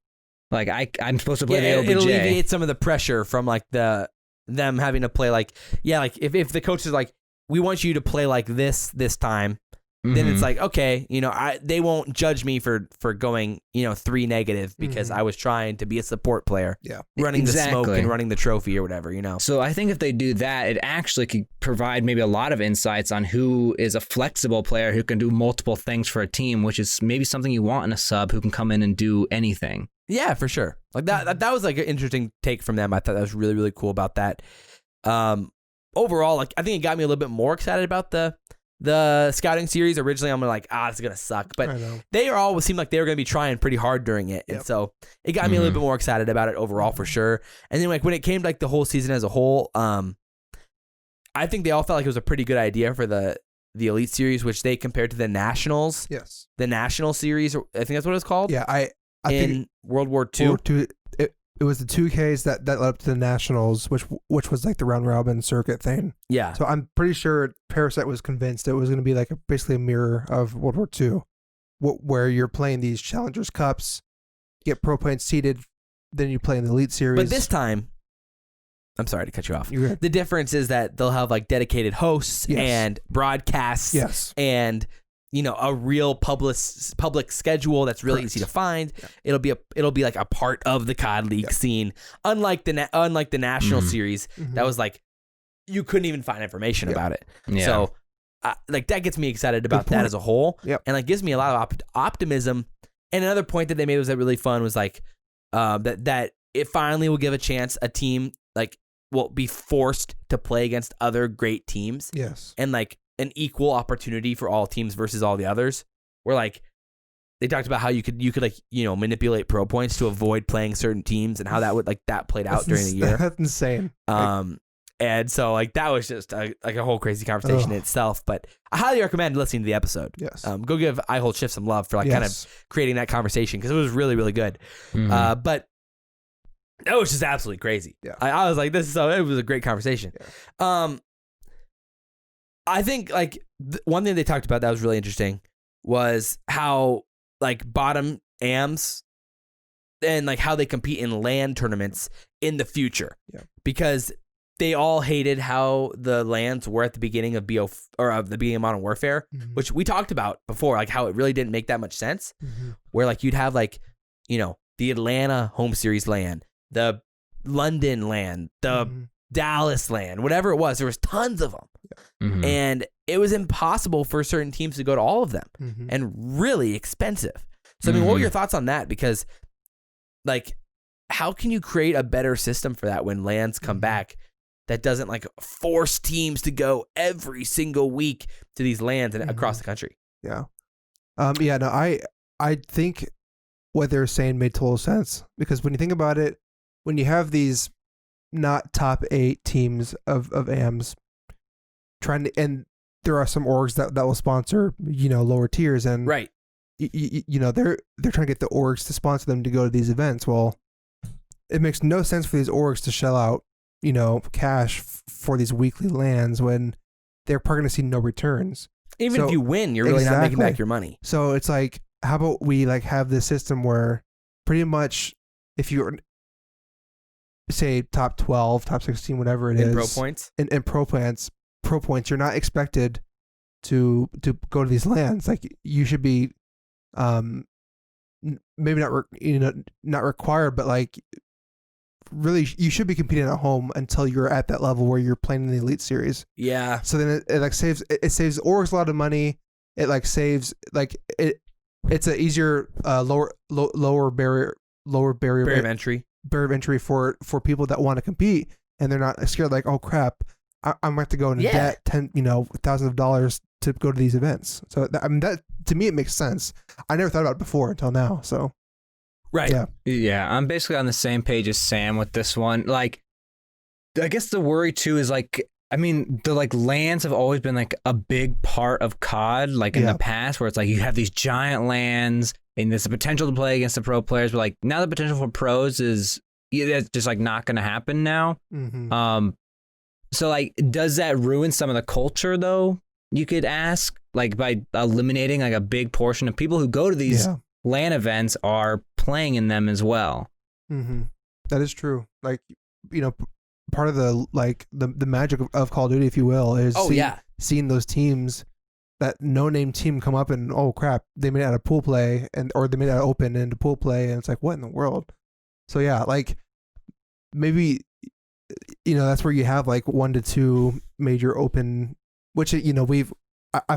Like I'm supposed to play the OBJ. It'll alleviate some of the pressure from like them having to play like, yeah, like if the coach is like, we want you to play like this time, then it's like, okay, you know, they won't judge me for going, you know, 3 negative because I was trying to be a support player, running the smoke and running the trophy or whatever, you know. So I think if they do that, it actually could provide maybe a lot of insights on who is a flexible player who can do multiple things for a team, which is maybe something you want in a sub who can come in and do anything. Yeah, for sure. Like that was like an interesting take from them. I thought that was really, really cool about that. Overall, like I think it got me a little bit more excited about the Scouting Series. Originally, I'm like, this is gonna suck, but they always seemed like they were gonna be trying pretty hard during it, and so it got me a little bit more excited about it overall for sure. And then like when it came to like the whole season as a whole, I think they all felt like it was a pretty good idea for the Elite Series, which they compared to the Nationals. Yes, the National Series. I think that's what it's called. Yeah, I in think World War II. It was the 2Ks that led up to the Nationals, which was like the round robin circuit thing. Yeah. So I'm pretty sure Parasite was convinced it was going to be like basically a mirror of World War II, where you're playing these Challengers Cups, get pro points seeded, then you play in the Elite Series. But this time, I'm sorry to cut you off. You're good. The difference is that they'll have like dedicated hosts and broadcasts and a real public schedule that's really easy to find. Yeah. It'll be like a part of the COD League scene, unlike the national series that was like you couldn't even find information about it. Yeah. So like that gets me excited about that as a whole, and like gives me a lot of optimism. And another point that they made was that really fun was like that it finally will give a team like will be forced to play against other great teams. Yes, and like an equal opportunity for all teams versus all the others. Where like they talked about how you could like manipulate pro points to avoid playing certain teams and how that would like that played out during the year. That's insane. And so like that was just like a whole crazy conversation in itself. But I highly recommend listening to the episode. Yes. Go give I Hold Shift some love for like kind of creating that conversation because it was really, really good. But that was just absolutely crazy. Yeah. I was like, it was a great conversation. Yeah. I think like one thing they talked about that was really interesting was how like bottom AMs and like how they compete in LAN tournaments in the future. Yeah. Because they all hated how the LANs were at the beginning of the beginning of Modern Warfare, which we talked about before, like how it really didn't make that much sense. Where like you'd have like, the Atlanta home series LAN, the London LAN, the Dallas LAN, whatever it was, there was tons of them. And it was impossible for certain teams to go to all of them and really expensive. So I mean, what were your thoughts on that? Because like, how can you create a better system for that when LANs come back that doesn't like force teams to go every single week to these LANs and across the country? Yeah. I think what they're saying made total sense because when you think about it, when you have these not top 8 teams of AMs and there are some orgs that will sponsor, lower tiers and right. They're trying to get the orgs to sponsor them to go to these events. Well, it makes no sense for these orgs to shell out, cash for these weekly LANs when they're probably going to see no returns. Even if you win, you're really not making back your money. So it's like, how about we like have this system where pretty much if you're say top 12, top 16, whatever it is, pro points, in pro points, you're not expected to go to these LANs. Like you should be, maybe not required, but like really you should be competing at home until you're at that level where you're playing in the Elite Series. Yeah. So then it like saves orgs a lot of money. It like saves like it's an easier lower barrier of entry for people that want to compete and they're not scared like, oh crap, I'm going to have to go into debt thousands of dollars to go to these events. So that to me it makes sense. I never thought about it before until now. So right. Yeah, I'm basically on the same page as Sam with this one. Like, I guess the worry too is like, I mean, the like LANs have always been like a big part of COD, like in the past, where it's like you have these giant LANs and there's the potential to play against the pro players, but like now the potential for pros is it's just like not going to happen now. So like, does that ruin some of the culture though? You could ask, like by eliminating like a big portion of people who go to these LAN events are playing in them as well. That is true. Like, part of the like the magic of Call of Duty, if you will, is seeing those teams, that no-name team come up and oh crap, they made it out of pool play or they made it out of open into pool play, and it's like, what in the world? So yeah, like maybe that's where you have like 1 to 2 major open, which I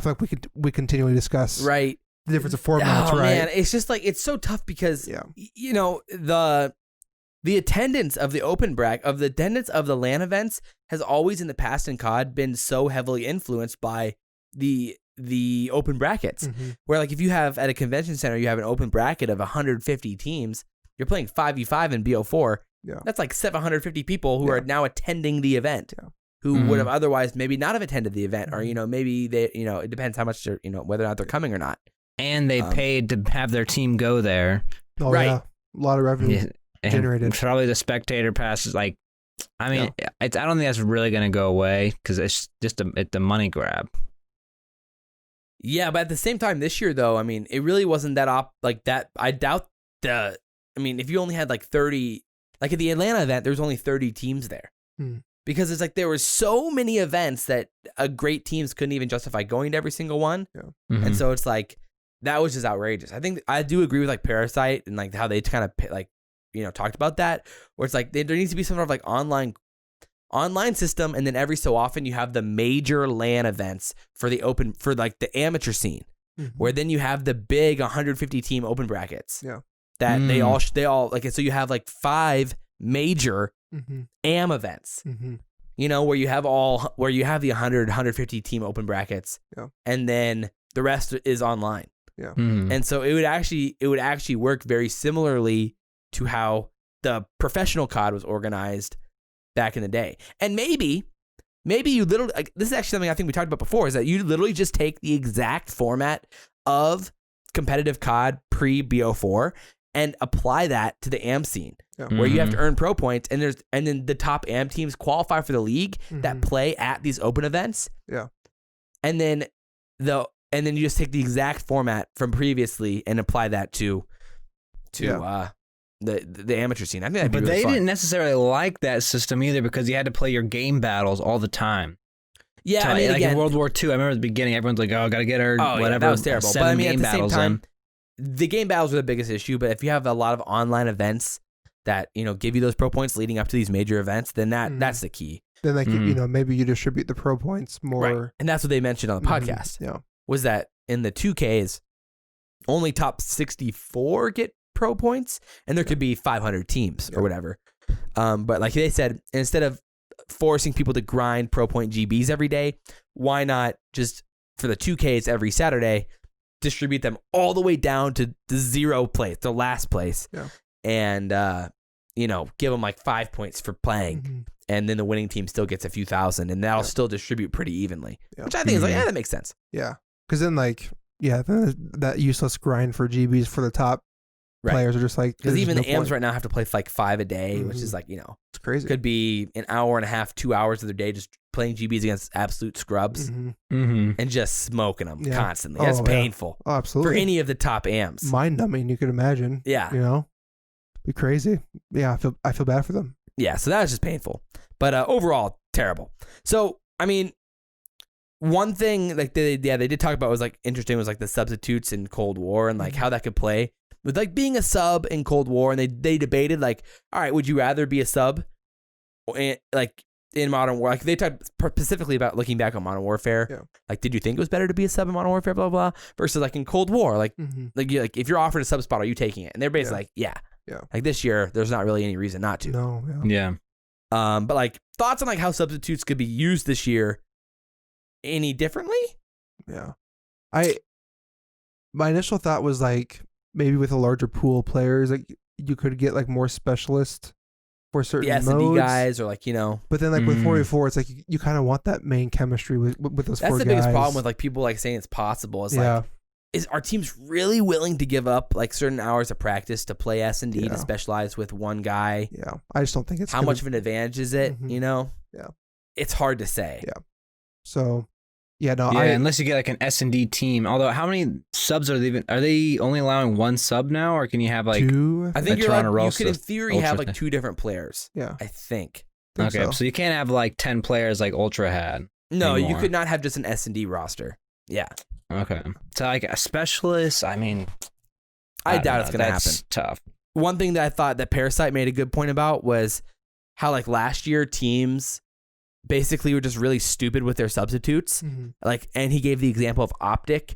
feel like we continually discuss right the difference of formats. Oh man, it's just like it's so tough because the attendance of the open the attendance of the LAN events has always in the past in COD been so heavily influenced by the open brackets. Where like if you have at a convention center, you have an open bracket of 150 teams, you're playing 5v5 in BO4. Yeah. That's like 750 people who are now attending the event. Yeah. Who would have otherwise maybe not have attended the event, or maybe they it depends how much they're whether or not they're coming or not. And they paid to have their team go there. Oh, right. Yeah. A lot of revenue generated. Probably the spectator pass is like, I mean, I don't think that's really going to go away because it's just it's a money grab. Yeah, but at the same time, this year though, I mean, it really wasn't that like that. I doubt if you only had like 30, like at the Atlanta event, there was only 30 teams there. because it's like there were so many events that great teams couldn't even justify going to every single one. Yeah. Mhm. And so it's like that was just outrageous. I think I do agree with like Parasite and like how they kind of like, you know, talked about that, where it's like there needs to be some sort of like online system, and then every so often you have the major LAN events for the open, for like the amateur scene, where then you have the big 150 team open brackets. Yeah. That they all like, so you have like 5 major AM events, you know, where you have the 100, 150 team open brackets, and then the rest is online. Yeah. And so it would actually work very similarly to how the professional COD was organized back in the day. And maybe you literally, like, this is actually something I think we talked about before, is that you literally just take the exact format of competitive COD pre-BO4 and apply that to the AM scene, where you have to earn pro points, and then the top AM teams qualify for the league that play at these open events. Yeah. And then you just take the exact format from previously and apply that to the amateur scene. I think that'd be But really they fun. didn't necessarily like that system either, because you had to play your game battles all the time. Yeah, So, I mean, like again, in World War II, I remember at the beginning, everyone's like, "Oh, gotta get our whatever." yeah, that was terrible. But 7 I mean, at game the same battles time, in. the game battles are the biggest issue. But if you have a lot of online events that, you know, give you those pro points leading up to these major events, then that's the key. Then like you know, maybe you distribute the pro points more. Right. And that's what they mentioned on the podcast. Yeah. Was that in the 2Ks, only top 64 get pro points, and there could be 500 teams or whatever. But like they said, instead of forcing people to grind pro point GBs every day, why not just for the 2Ks every Saturday distribute them all the way down to the 0 place, the last place, and you know, give them like 5 points for playing, and then the winning team still gets a few thousand, and that'll still distribute pretty evenly, which I think is like, that makes sense. Yeah, because then like then that useless grind for GBs for the top players are just like, because even no the AMs point. right now have to play like 5 a day, which is like, you know, It's crazy. could be an hour and a half, 2 hours of their day just playing GBs against absolute scrubs and just smoking them constantly. That's painful Oh, absolutely. for any of the top AMs. Mind numbing, you could imagine. Yeah. You know, be crazy. Yeah, I feel bad for them. Yeah, so that was just painful. But overall, terrible. So, I mean, one thing like they did talk about was like interesting was like the substitutes in Cold War and like how that could play with like being a sub in Cold War, and they debated like, all right, would you rather be a sub like in Modern War? Like they talked specifically about looking back on Modern Warfare. Yeah. Like, did you think it was better to be a sub in Modern Warfare, blah blah, versus like in Cold War, like like if you're offered a sub spot, are you taking it? And they're basically like, yeah. Like this year, there's not really any reason not to. No. Yeah. But like thoughts on like how substitutes could be used this year any differently? Yeah. My initial thought was like maybe with a larger pool of players, like you could get like more specialists for certain The S&D modes. guys, or like, you know. But then like with 4v4, it's like you kind of want that main chemistry with those That's four the guys. biggest problem with like people like saying it's possible. Is like, are teams really willing to give up like certain hours of practice to play S&D to specialize with one guy? Yeah. I just don't think it's How much of an advantage is it? You know? Yeah. It's hard to say. Yeah. So, unless you get like an S&D team. Although, how many subs are they even? Are they only allowing one sub now, or can you have like 2? I think a you're Toronto like, you roster could in theory ultra have like thing? 2 different players. Yeah. I think. Okay, so you can't have like 10 players like Ultra had. No, you anymore. could not have just an S&D roster. Yeah. Okay. So like a specialist, I mean, I doubt it's going to happen. That's tough. One thing that I thought that Parasite made a good point about was how like last year teams basically were just really stupid with their substitutes. Like, and he gave the example of OpTic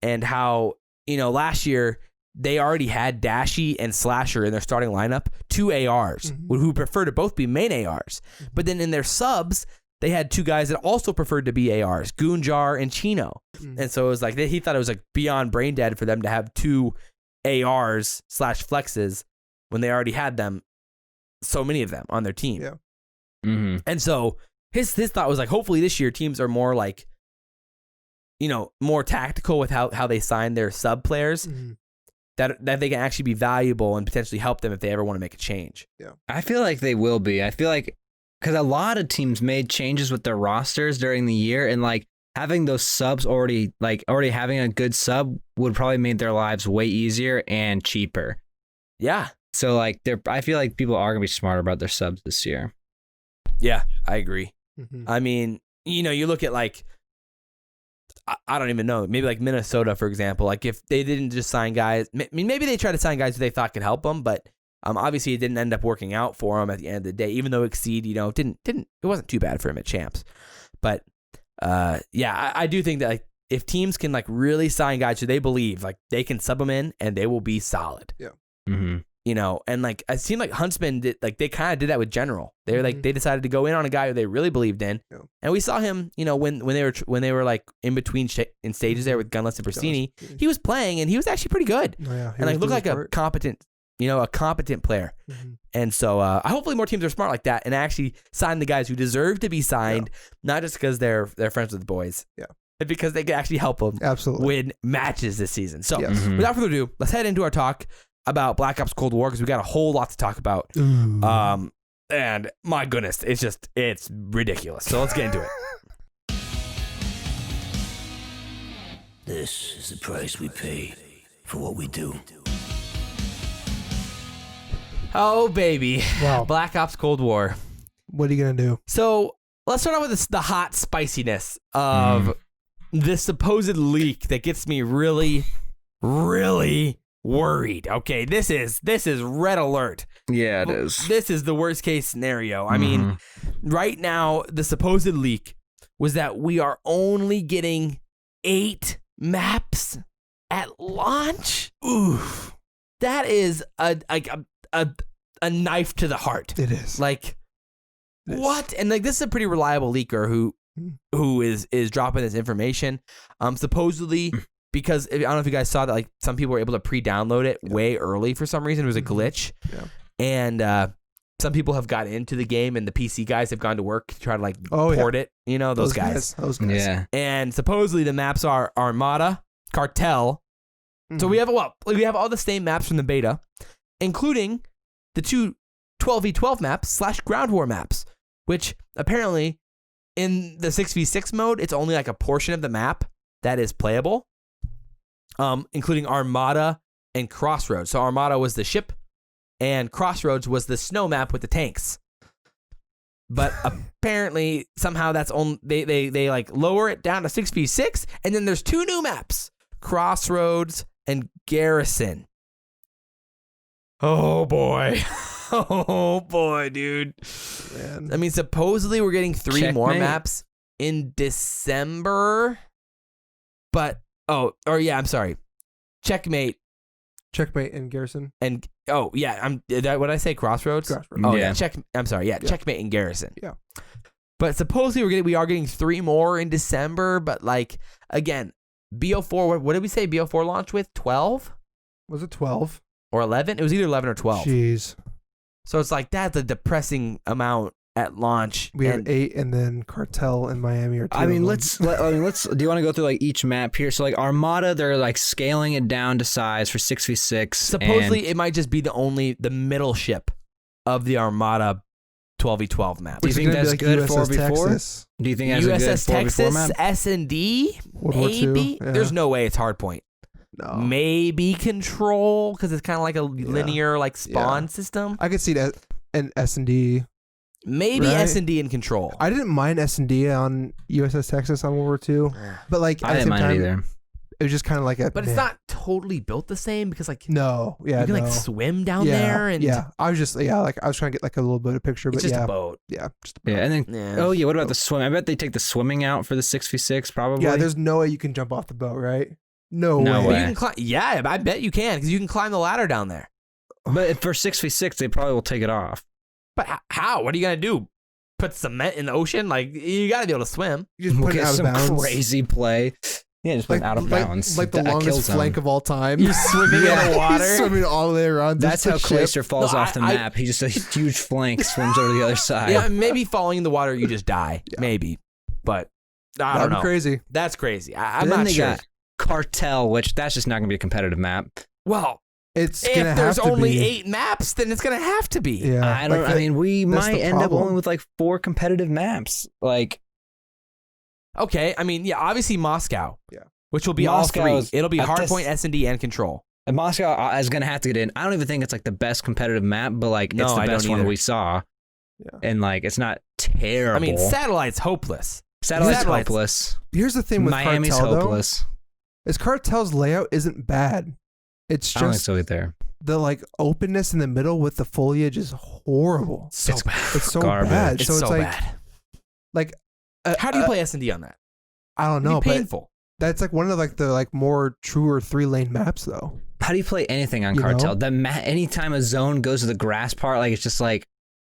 and how, you know, last year they already had Dashy and Slasher in their starting lineup, 2 ARs who prefer to both be main ARs. But then in their subs, they had 2 guys that also preferred to be ARs, Goonjar and Chino. And so it was like, he thought it was like beyond brain dead for them to have 2 ARs / flexes when they already had them, so many of them on their team. Yeah. And so his thought was like, hopefully this year teams are more like, you know, more tactical with how they sign their sub players, that they can actually be valuable and potentially help them if they ever want to make a change. Yeah. I feel like they will be. I feel like because a lot of teams made changes with their rosters during the year, and like having those subs already having a good sub would probably make their lives way easier and cheaper. Yeah. So like I feel like people are gonna be smarter about their subs this year. Yeah, I agree. Mhm. I mean, you look at like, I don't even know, maybe like Minnesota, for example. Like if they didn't just sign guys, I mean, maybe they tried to sign guys who they thought could help them, but obviously it didn't end up working out for them at the end of the day. Even though Exceed, it wasn't too bad for him at Champs. But yeah, I do think that like if teams can like really sign guys who they believe like they can sub them in and they will be solid. Yeah. Mm-hmm. And like it seemed like Huntsman did, like they kind of did that with General. They were like they decided to go in on a guy who they really believed in, and we saw him. When they were like in between in stages there with Gunless and Persini, he was playing and he was actually pretty good. Oh, yeah. And like looked like a competent player. Mm-hmm. And so hopefully more teams are smart like that and actually sign the guys who deserve to be signed, not just because they're friends with the boys, but because they can actually help them win matches this season. So without further ado, let's head into our talk about Black Ops Cold War because we got a whole lot to talk about. And my goodness, it's ridiculous. So let's get into it. This is the price we pay for what we do. Oh, baby. Wow. Black Ops Cold War. What are you going to do? So let's start off with the hot spiciness of this supposed leak that gets me really, really worried. Okay, this is red alert. Yeah, it is. This is the worst case scenario. I mean, right now, the supposed leak was that we are only getting 8 maps at launch. Oof. That is a knife to the heart. It is. Like, what? And like, this is a pretty reliable leaker who is dropping this information. Supposedly, because I don't know if you guys saw that, like some people were able to pre-download it way early for some reason. It was a glitch. Yeah. And some people have got into the game, and the PC guys have gone to work to try to like port it. Those guys. Those guys. Yeah. And supposedly the maps are Armada, Cartel. So we have all the same maps from the beta, including the 2 12v12 maps / ground war maps, which apparently in the 6v6 mode, it's only like a portion of the map that is playable, including Armada and Crossroads. So Armada was the ship, and Crossroads was the snow map with the tanks. But apparently somehow that's only they like lower it down to 6v6, and then there's 2 new maps, Crossroads and Garrison. Oh boy. Oh boy, dude. Man. I mean, supposedly we're getting 3 more maps in December. But I'm sorry. Checkmate and Garrison. And what did I say? Crossroads? Oh yeah. Checkmate and Garrison. Yeah. But supposedly we are getting 3 more in December, but like again, BO4, what did we say BO4 launched with? 12? Was it 12? Or 11? It was either 11 or 12. Jeez. So it's like that's a depressing amount at launch. We have 8, and then Cartel and Miami are 2. I mean, let's. Do you want to go through like each map here? So like Armada, they're like scaling it down to size for 6v6. Supposedly, it might just be the middle ship of the Armada 12v12 map. Do you think that's good? USS 4v4? Texas? Do you think that's USS a good 4v4 Texas, map? S&D, World War II? maybe. Yeah. There's no way it's Hardpoint. No. Maybe Control because it's kind of like a linear like spawn system. I could see that in S&D. Maybe right? S&D and Control. I didn't mind S&D on USS Texas on World War II, but like I didn't mind it either. It was just kind of like but it's not totally built the same because like you can like swim down there and I was just I was trying to get like a little bit of picture, but it's just a boat. Yeah, just a boat. And then what about the swim? I bet they take the swimming out for the 6v6 probably. Yeah, there's no way you can jump off the boat, right? No way. But you can climb, I bet you can because you can climb the ladder down there. But for 6v6, they probably will take it off. But how? What are you gonna do? Put cement in the ocean? Like you gotta be able to swim. You just put it out of bounds. Crazy play. Yeah, just put out of bounds. Like the longest flank of all time. You're swimming in the water. He's swimming all the way around. That's how Clayster falls off the map. He just a huge flank swims over to the other side. Yeah, maybe falling in the water, you just die. Yeah. Maybe. But I don't know. Crazy. That's crazy. I'm not sure. Got Cartel, which that's just not going to be a competitive map. Well, if there's only 8 maps, then it's going to have to be. Yeah, we might end up only with like 4 competitive maps. Like, okay, I mean, obviously Moscow. Yeah. Which will be Moscow all 3. It'll be Hardpoint, S&D, and Control. And Moscow is going to have to get in. I don't even think it's like the best competitive map, but like it's the best one we saw. and like it's not terrible. I mean, Satellite's hopeless. Satellite's hopeless. Here's the thing with Miami's Cartel, hopeless. though, is Cartel's layout isn't bad. It's I don't think just so either. the like openness in the middle with the foliage is horrible. So bad. It's so Garbage. bad. It's So it's so like, bad. like How do you play S&D on that? I don't It'd know, be but painful. that's like one of like the like more truer 3-lane maps though. How do you play anything on You Cartel? know? Anytime a zone goes to the grass part, like it's just like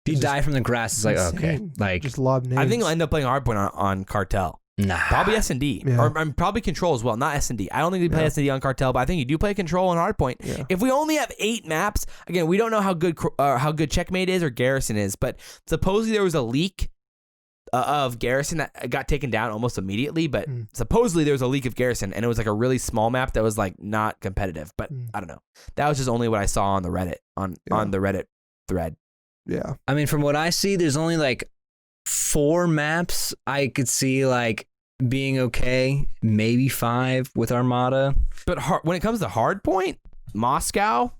if you It's just die from the grass, it's like okay, insane. like Just lob names. I think I'll end up playing Hardpoint on Cartel. nah. Probably S&D. Yeah. Or probably Control as well, not S&D. I don't think we play Yeah. S&D on Cartel, but I think you do play Control on Hardpoint. Yeah. If we only have 8 maps, again, we don't know how good Checkmate is or Garrison is, but supposedly there was a leak of Garrison that got taken down almost immediately, but supposedly there was a leak of Garrison, and it was like a really small map that was like not competitive, but I don't know. That was just only what I saw on the Reddit, on the Reddit thread. Yeah. I mean, from what I see, there's only like 4 maps I could see like being okay, maybe 5 with Armada. But when it comes to Hardpoint, Moscow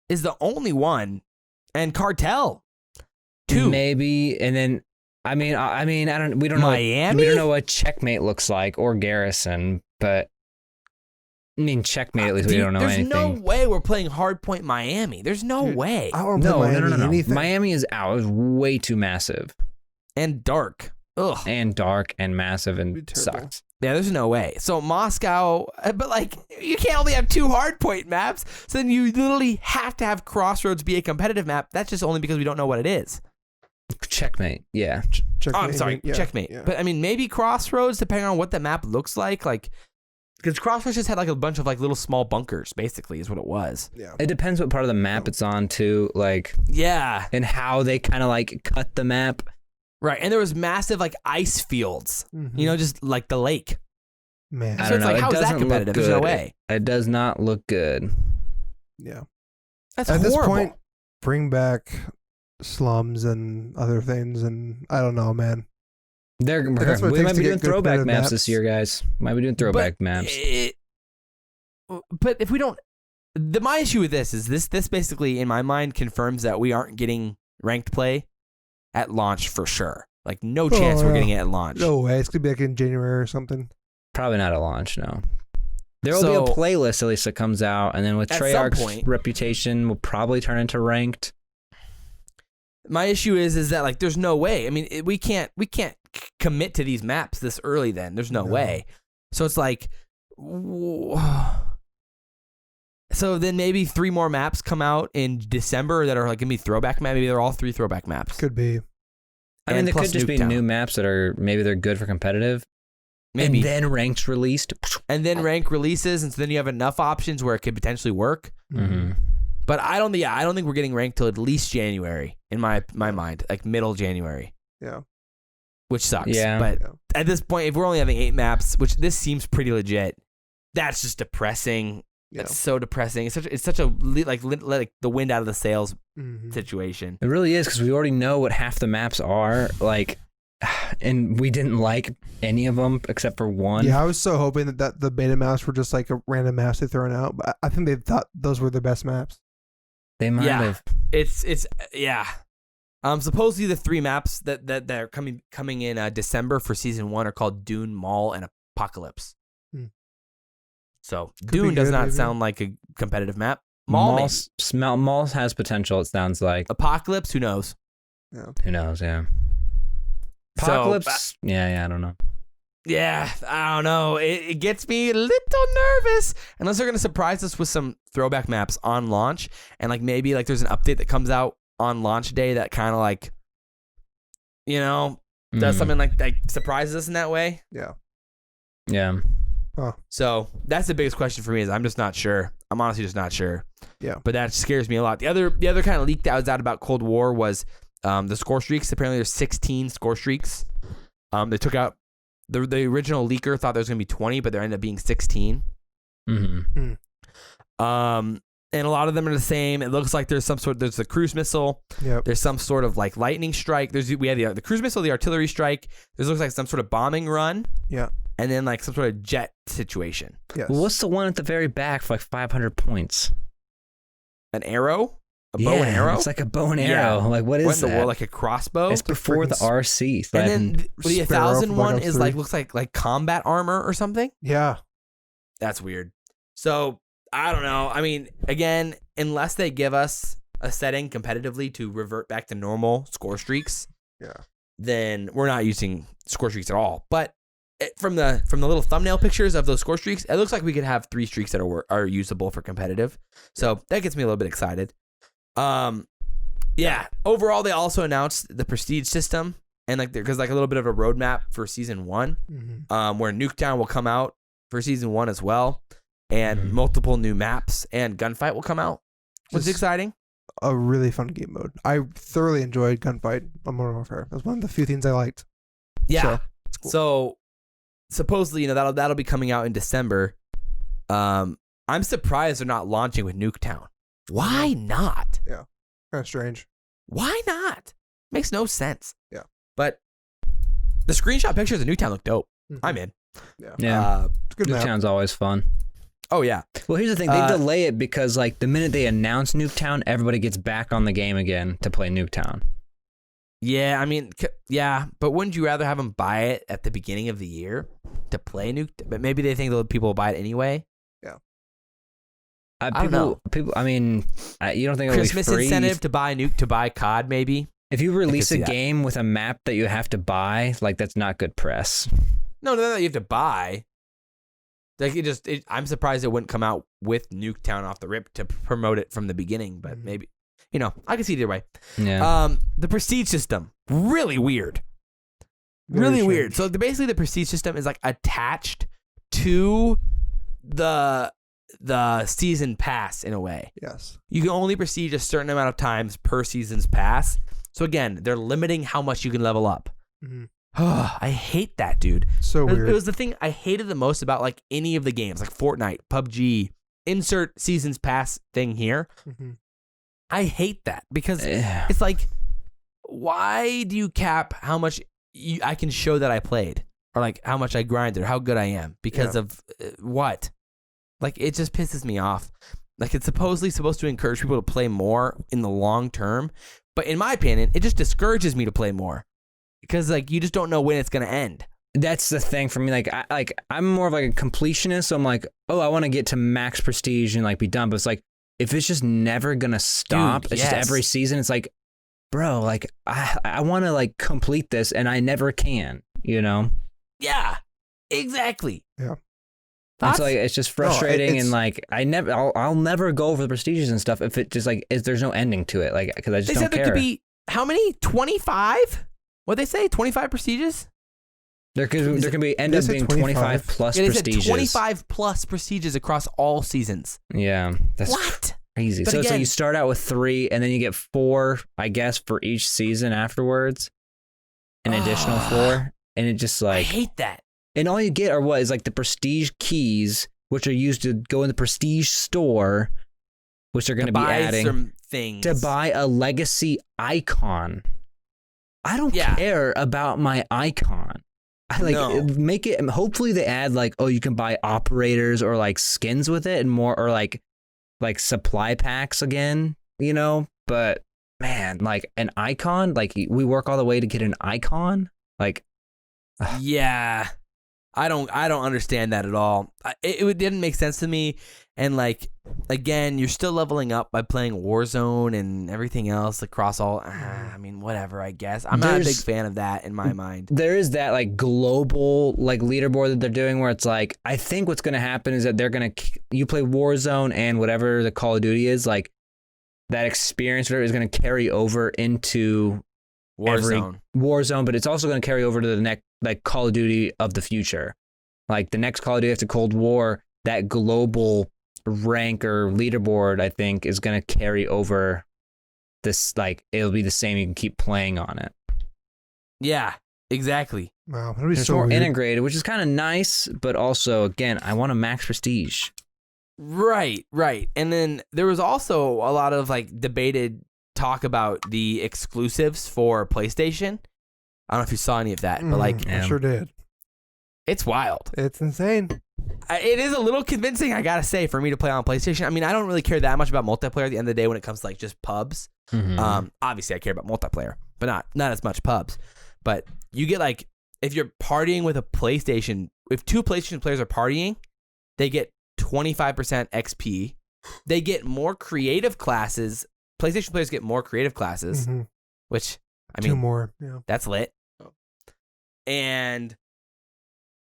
is the only one, and Cartel 2. Maybe, and then I mean, we don't know. Miami? We don't know what Checkmate looks like or Garrison, but I mean, Checkmate at least we don't know There's anything. no way we're playing Hardpoint Miami. There's no way. I don't want to play Miami anything. Miami is out. It's way too massive And dark. Ugh. and dark and massive Be and terrible. sucks. Yeah, there's no way. So Moscow, but like you can't only have 2 Hardpoint maps. So then you literally have to have Crossroads be a competitive map. That's just only because we don't know what it is. Checkmate, yeah. Checkmate, Oh, I'm sorry, yeah, Checkmate. yeah. But I mean, maybe Crossroads, depending on what the map looks like because Crossroads just had like a bunch of like little small bunkers, basically, is what it was. Yeah. It depends what part of the map it's on too, like, Yeah, and how they kind of like cut the map. right. And there was massive like ice fields, you know, just like the lake. Man. I So don't it's know. like, It how is that doesn't look competitive? There's no good. way. It does not look good. Yeah. That's At horrible. this point, bring back slums and other things, and I don't know, man. They're, that's what it we takes might to be get doing good throwback competitive maps maps. this year, guys. Might be doing throwback maps. But if we don't, my issue with this is this basically in my mind confirms that we aren't getting ranked play at launch for sure. Like no chance we're yeah. getting it at launch. No way. It's gonna be like in January or something. Probably not at launch, no. There will So- be a playlist at least that comes out, and then with At some Treyarch's point- reputation, will probably turn into ranked. My issue is that like there's no way. I mean, we can't commit to these maps this early. Then there's no way. So it's like, so then maybe 3 more maps come out in December that are like gonna be throwback maps. Maybe they're all 3 throwback maps. Could be. I mean, And there plus could just be Nuketown. new maps that are maybe they're good for competitive. Maybe. And then ranked released. And then rank releases, and so then you have enough options where it could potentially work. Mm-hmm. But I don't think we're getting ranked till at least January in my mind, like middle January, Yeah. which sucks. Yeah. But Yeah. at this point, if we're only having 8 maps, which this seems pretty legit, that's just depressing. Yeah. It's so depressing. It's such a like the wind out of the sails Mhm. situation. It really is because we already know what half the maps are like, and we didn't like any of them except for one. Yeah, I was so hoping that the beta maps were just like a random maps they thrown out, but I think they thought those were the best maps. They might Yeah. have. It's yeah. Supposedly the 3 maps that are coming in December for season 1 are called Dune, Mall, and Apocalypse. Hmm. So Could be Dune does good, not maybe. sound like a competitive map. Mall, maybe. Malls has potential. It sounds like. Apocalypse, who knows? Who knows? Yeah. So, Apocalypse. yeah, I don't know. Yeah, I don't know. It gets me a little nervous. Unless they're going to surprise us with some throwback maps on launch. And like maybe like there's an update that comes out on launch day that kind of like, you know, does something like surprises us in that way. Yeah. Yeah. So that's the biggest question for me is I'm just not sure. I'm honestly just not sure. Yeah. But that scares me a lot. The other kind of leak that was out about Cold War was the score streaks. Apparently there's 16 score streaks. They took out the original leaker thought there was going to be 20, but there ended up being 16. Mm-hmm. And a lot of them are the same. It looks like there's the cruise missile. Yep. There's some sort of like lightning strike. We have the cruise missile, the artillery strike. There looks like some sort of bombing run. Yeah. And then like some sort of jet situation. Yes. Well, what's the one at the very back for like 500 points? An arrow? A bow and arrow? It's like a bow and arrow. Yeah. Like what is What in the that? world? Like a crossbow? It's before the RC. So and then the 1,000 one is Black Ops looks like combat armor or something. Yeah. That's weird. So I don't know. I mean, again, unless they give us a setting competitively to revert back to normal score streaks, then we're not using score streaks at all. But from the little thumbnail pictures of those score streaks, it looks like we could have 3 streaks that are usable for competitive. So that gets me a little bit excited. Yeah. Overall, they also announced the prestige system and there's like a little bit of a roadmap for season 1, where Nuketown will come out for season 1 as well, and multiple new maps and Gunfight will come out, which is exciting. A really fun game mode. I thoroughly enjoyed Gunfight on Modern Warfare. That was one of the few things I liked. Yeah. Cool. So supposedly, that'll be coming out in December. I'm surprised they're not launching with Nuketown. Why not? Yeah. Kind of strange. Why not? Makes no sense. Yeah. But the screenshot pictures of Nuketown look dope. I'm in. Yeah. It's good map. Nuketown's always fun. Oh yeah. Well, here's the thing. They delay it because like the minute they announce Nuketown, everybody gets back on the game again to play Nuketown. Yeah, I mean, yeah, but wouldn't you rather have them buy it at the beginning of the year to play Nuketown? But maybe they think that people will buy it anyway. Yeah. I don't know. People. I mean, you don't think Christmas it'll be free? incentive to buy COD maybe? If you release a that. game with a map that you have to buy, like that's not good press. No, you have to buy. Like I'm surprised it wouldn't come out with Nuketown off the rip to promote it from the beginning, but maybe, I can see either way. Yeah. The prestige system, really weird. Very Weird. strange. So basically the prestige system is like attached to the season pass in a way. Yes. You can only prestige a certain amount of times per season's pass. So again, they're limiting how much you can level up. I hate that, dude. So weird. It was the thing I hated the most about like any of the games, like Fortnite, PUBG, insert seasons pass thing here. I hate that because it's like, why do you cap how much I can show that I played, or like how much I grinded, or how good I am because of what? Like it just pisses me off. Like it's supposedly supposed to encourage people to play more in the long term, but in my opinion, it just discourages me to play more. Because like you just don't know when it's gonna end. That's the thing for me. I'm more of like a completionist. So I'm like, oh, I want to get to max prestige and like be done. But it's like if it's just never gonna stop, it's just every season. It's like, bro, like I want to like complete this and I never can. Yeah, exactly. Yeah. It's like it's just frustrating and like I'll never go over the prestiges and stuff if it just like there's no ending to it. Like because I just they don't said care. There could be how many? 25? What'd they say? 25 prestiges? There can be end up being 25 plus they prestiges. said 25 plus prestiges across all seasons. Yeah, that's what? Crazy. But So again, you start out with 3, and then you get 4, I guess, for each season afterwards. An additional 4, and it just like I hate that. And all you get are what is like the prestige keys, which are used to go in the prestige store, which are going to be adding some things to buy a legacy icon. I don't care about my icon. I make it. Hopefully they add like, oh, you can buy operators or like skins with it and more, or like supply packs again, But man, like an icon, like we work all the way to get an icon, like. Yeah, I don't understand that at all. It didn't make sense to me. And like, again, you're still leveling up by playing Warzone and everything else across all. I mean, whatever. I guess I'm not a big fan of that in my mind. There is that like global like leaderboard that they're doing where it's like I think what's going to happen is that they're going to you play Warzone and whatever the Call of Duty is like that experience is going to carry over into Warzone, but it's also going to carry over to the next like Call of Duty of the future, like the next Call of Duty after Cold War. That global rank or leaderboard, I think, is going to carry over this, like, it'll be the same. You can keep playing on it. Yeah, exactly. Wow, that'd be it's so more weird. integrated, which is kind of nice, but also, again, I want a max prestige. Right. And then there was also a lot of, like, debated talk about the exclusives for PlayStation. I don't know if you saw any of that, but, like... I sure did. It's wild. It's insane. It is a little convincing, I gotta say, for me to play on PlayStation. I mean, I don't really care that much about multiplayer at the end of the day when it comes to like just pubs. Obviously, I care about multiplayer, but not as much pubs. But you get like, if you're partying with a PlayStation, if 2 PlayStation players are partying, they get 25% XP. They get more creative classes. PlayStation players get more creative classes, which, I mean, 2 more. Yeah. that's lit. And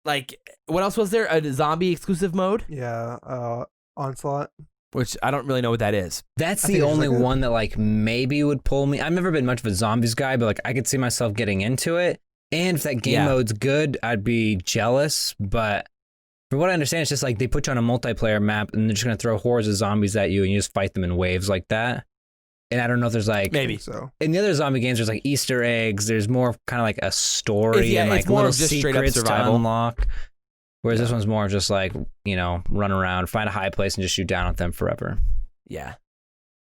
like, what else was there? A zombie exclusive mode? Yeah. Onslaught. Which I don't really know what that is. That's I the think it's only like a- one that like maybe would pull me. I've never been much of a zombies guy, but like I could see myself getting into it. And if that game mode's good, I'd be jealous. But from what I understand, it's just like they put you on a multiplayer map and they're just gonna throw hordes of zombies at you and you just fight them in waves like that. And I don't know if there's like Maybe. So. in the other zombie games, there's like Easter eggs. There's more kind of like a story and like it's more little of just straight up secrets to survival. unlock. Whereas this one's more just like, you know, run around, find a high place, and just shoot down at them forever. Yeah.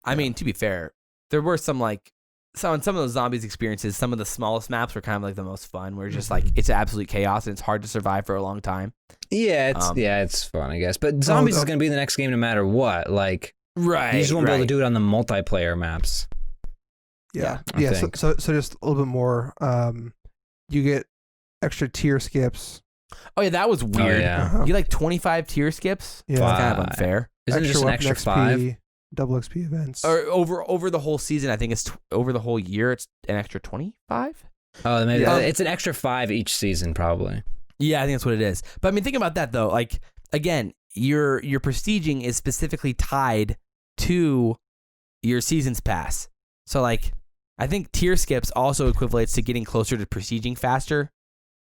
I mean, to be fair, there were some like, some of those zombies experiences, some of the smallest maps were kind of like the most fun, where it's just like, it's absolute chaos and it's hard to survive for a long time. Yeah, it's fun, I guess. But zombies is going to be the next game no matter what. Like, Right. you just won't be able to do it on the multiplayer maps. Yeah. I Yeah. think. So just a little bit more. You get extra tier skips. Oh, yeah, that was weird. yeah. You get like 25 tier skips? Yeah. That's kind of Five. unfair. Isn't it just an weapon extra XP, 5? Double XP events. Or over the whole season, I think it's over the whole year, it's an extra 25? Oh, maybe Yeah. it's an extra 5 each season, probably. Yeah, I think that's what it is. But I mean, think about that though. Like, again, your prestiging is specifically tied to your season's pass. So like, I think tier skips also equivalates to getting closer to prestiging faster,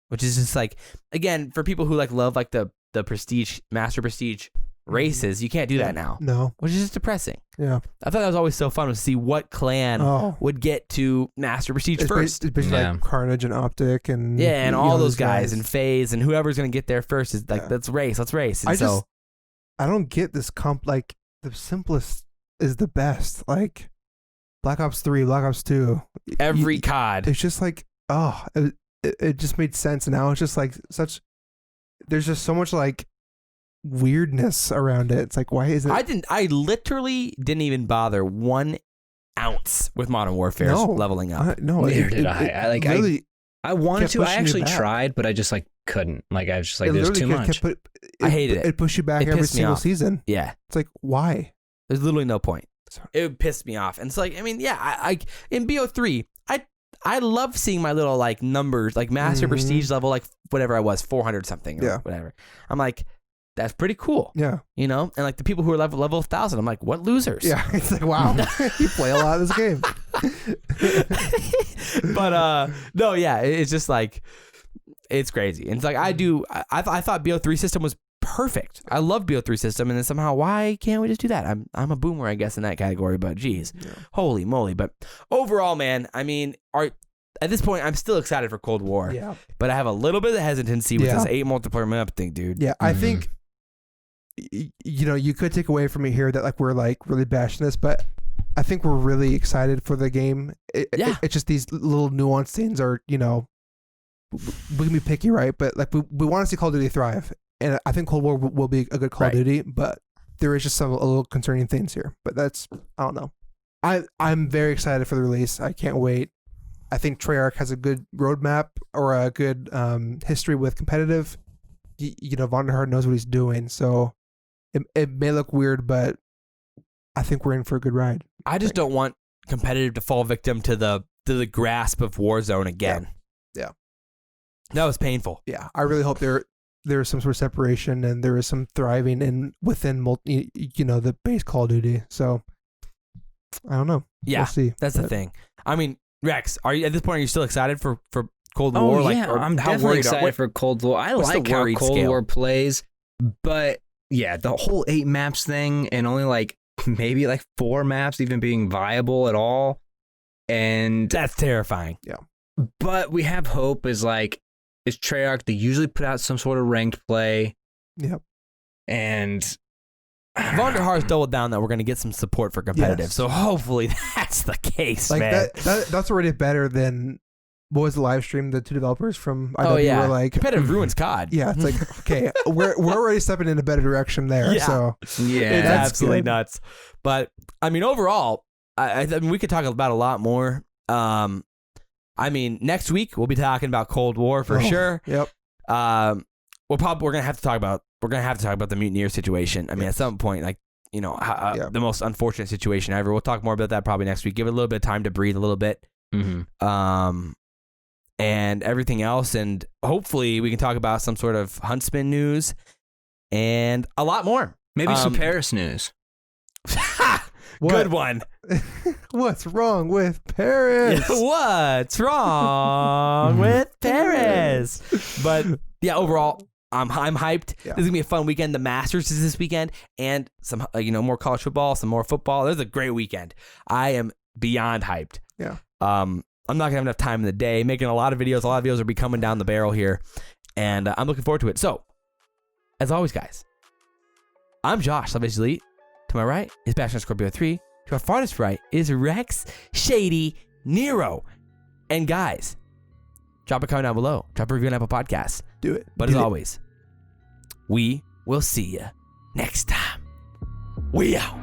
which is just like, again, for people who like love like the prestige, master prestige races, you can't do that now, No. which is just depressing. Yeah. I thought that was always so fun to see what clan Oh. would get to master prestige It's first. basically Yeah. like Carnage and OpTic and Yeah, and you all know, those these guys and FaZe and whoever's gonna get there first is like, Yeah. let's race. And I don't get this comp. Like the simplest is the best. Like Black Ops 3, Black Ops 2. every COD. It's just like it just made sense. And now it's just like there's just so much like weirdness around it. It's like, why is it? I literally didn't even bother 1 ounce with Modern Warfare's No. leveling up. No, Neither did I. literally, I wanted kept to. I pushing you actually back. tried, but I just like couldn't. Like I was just like, it there's literally too much. I hated it. It pushed you back It every pissed me single off. season. Yeah, It's like, why? there's literally no point. It pissed me off. And it's like, I mean, yeah, I in BO3, I love seeing my little like numbers, like master Mhm. prestige level, like whatever I was, 400 something or Yeah. whatever. I'm like, that's pretty cool. Yeah. You know? And like the people who are level 1,000, I'm like, what losers? Yeah. It's like, wow, you play a lot of this game. But no, yeah, it's just like, it's crazy. And it's like, I thought BO3 system was perfect. I love BO3 system, and then somehow, why can't we just do that? I'm a boomer, I guess, in that category, but geez, holy moly. But overall, man, I mean, at this point, I'm still excited for Cold War, Yeah. but I have a little bit of hesitancy with Yeah. this 8 multiplayer map thing, dude. Yeah. I think, you know, you could take away from it here that like we're like really bashing this, but I think we're really excited for the game. It's just these little nuanced things are, you know, we can be picky, right? But like we want to see Call of Duty thrive. And I think Cold War will be a good Call of Duty, but there is just a little concerning things here. But that's, I don't know. I'm very excited for the release. I can't wait. I think Treyarch has a good roadmap or a good history with competitive. You know, Vonderhaar knows what he's doing. So it may look weird, but I think we're in for a good ride. I just don't want competitive to fall victim to the grasp of Warzone again. Yeah. That was painful. Yeah. I really hope there's some sort of separation and there is some thriving within the base Call of Duty. So I don't know. Yeah, we'll see. that's the But thing. I mean, Rex, are you at this point? Are you still excited for Cold Oh War? yeah, or I'm how definitely worried excited for Cold War. I what's the like how worried Cold scale? War plays, but yeah, the whole 8 maps thing and only like maybe like 4 maps even being viable at all, and That's terrifying. but we have hope. Is Treyarch. They usually put out some sort of ranked play, Yep. Vonderhaar's and doubled down that we're going to get some support for competitive. Yes. So hopefully that's the case, Like man. that's already better than what was the live stream? The two developers from IW Oh yeah, were like, competitive ruins COD. yeah, it's like, okay, we're already stepping in a better direction there. Yeah. So Yeah. It's That's absolutely good. nuts. But I mean, overall, I mean, we could talk about a lot more. I mean, next week we'll be talking about Cold War for sure. Yep. We're gonna have to talk about the Mutineers situation. I mean, at some point, like, you know, the most unfortunate situation ever. We'll talk more about that probably next week. Give it a little bit of time to breathe a little bit. Mm-hmm. And everything else, and hopefully we can talk about some sort of Huntsman news and a lot more. Maybe some Paris news. Good one. What's wrong with Paris? What's wrong with Paris? But yeah, overall, I'm hyped. Yeah. This is gonna be a fun weekend. The Masters is this weekend, and some more college football, some more football. There's a great weekend. I am beyond hyped. Yeah. I'm not gonna have enough time in the day making a lot of videos. A lot of videos will be coming down the barrel here, and I'm looking forward to it. So, as always, guys, I'm Josh, SalvationsElite. To my right is Bo3. To our farthest right is Rex, ShadyNero. And guys, drop a comment down below. Drop a review on Apple Podcasts. Do it. But as always, we will see you next time. We out.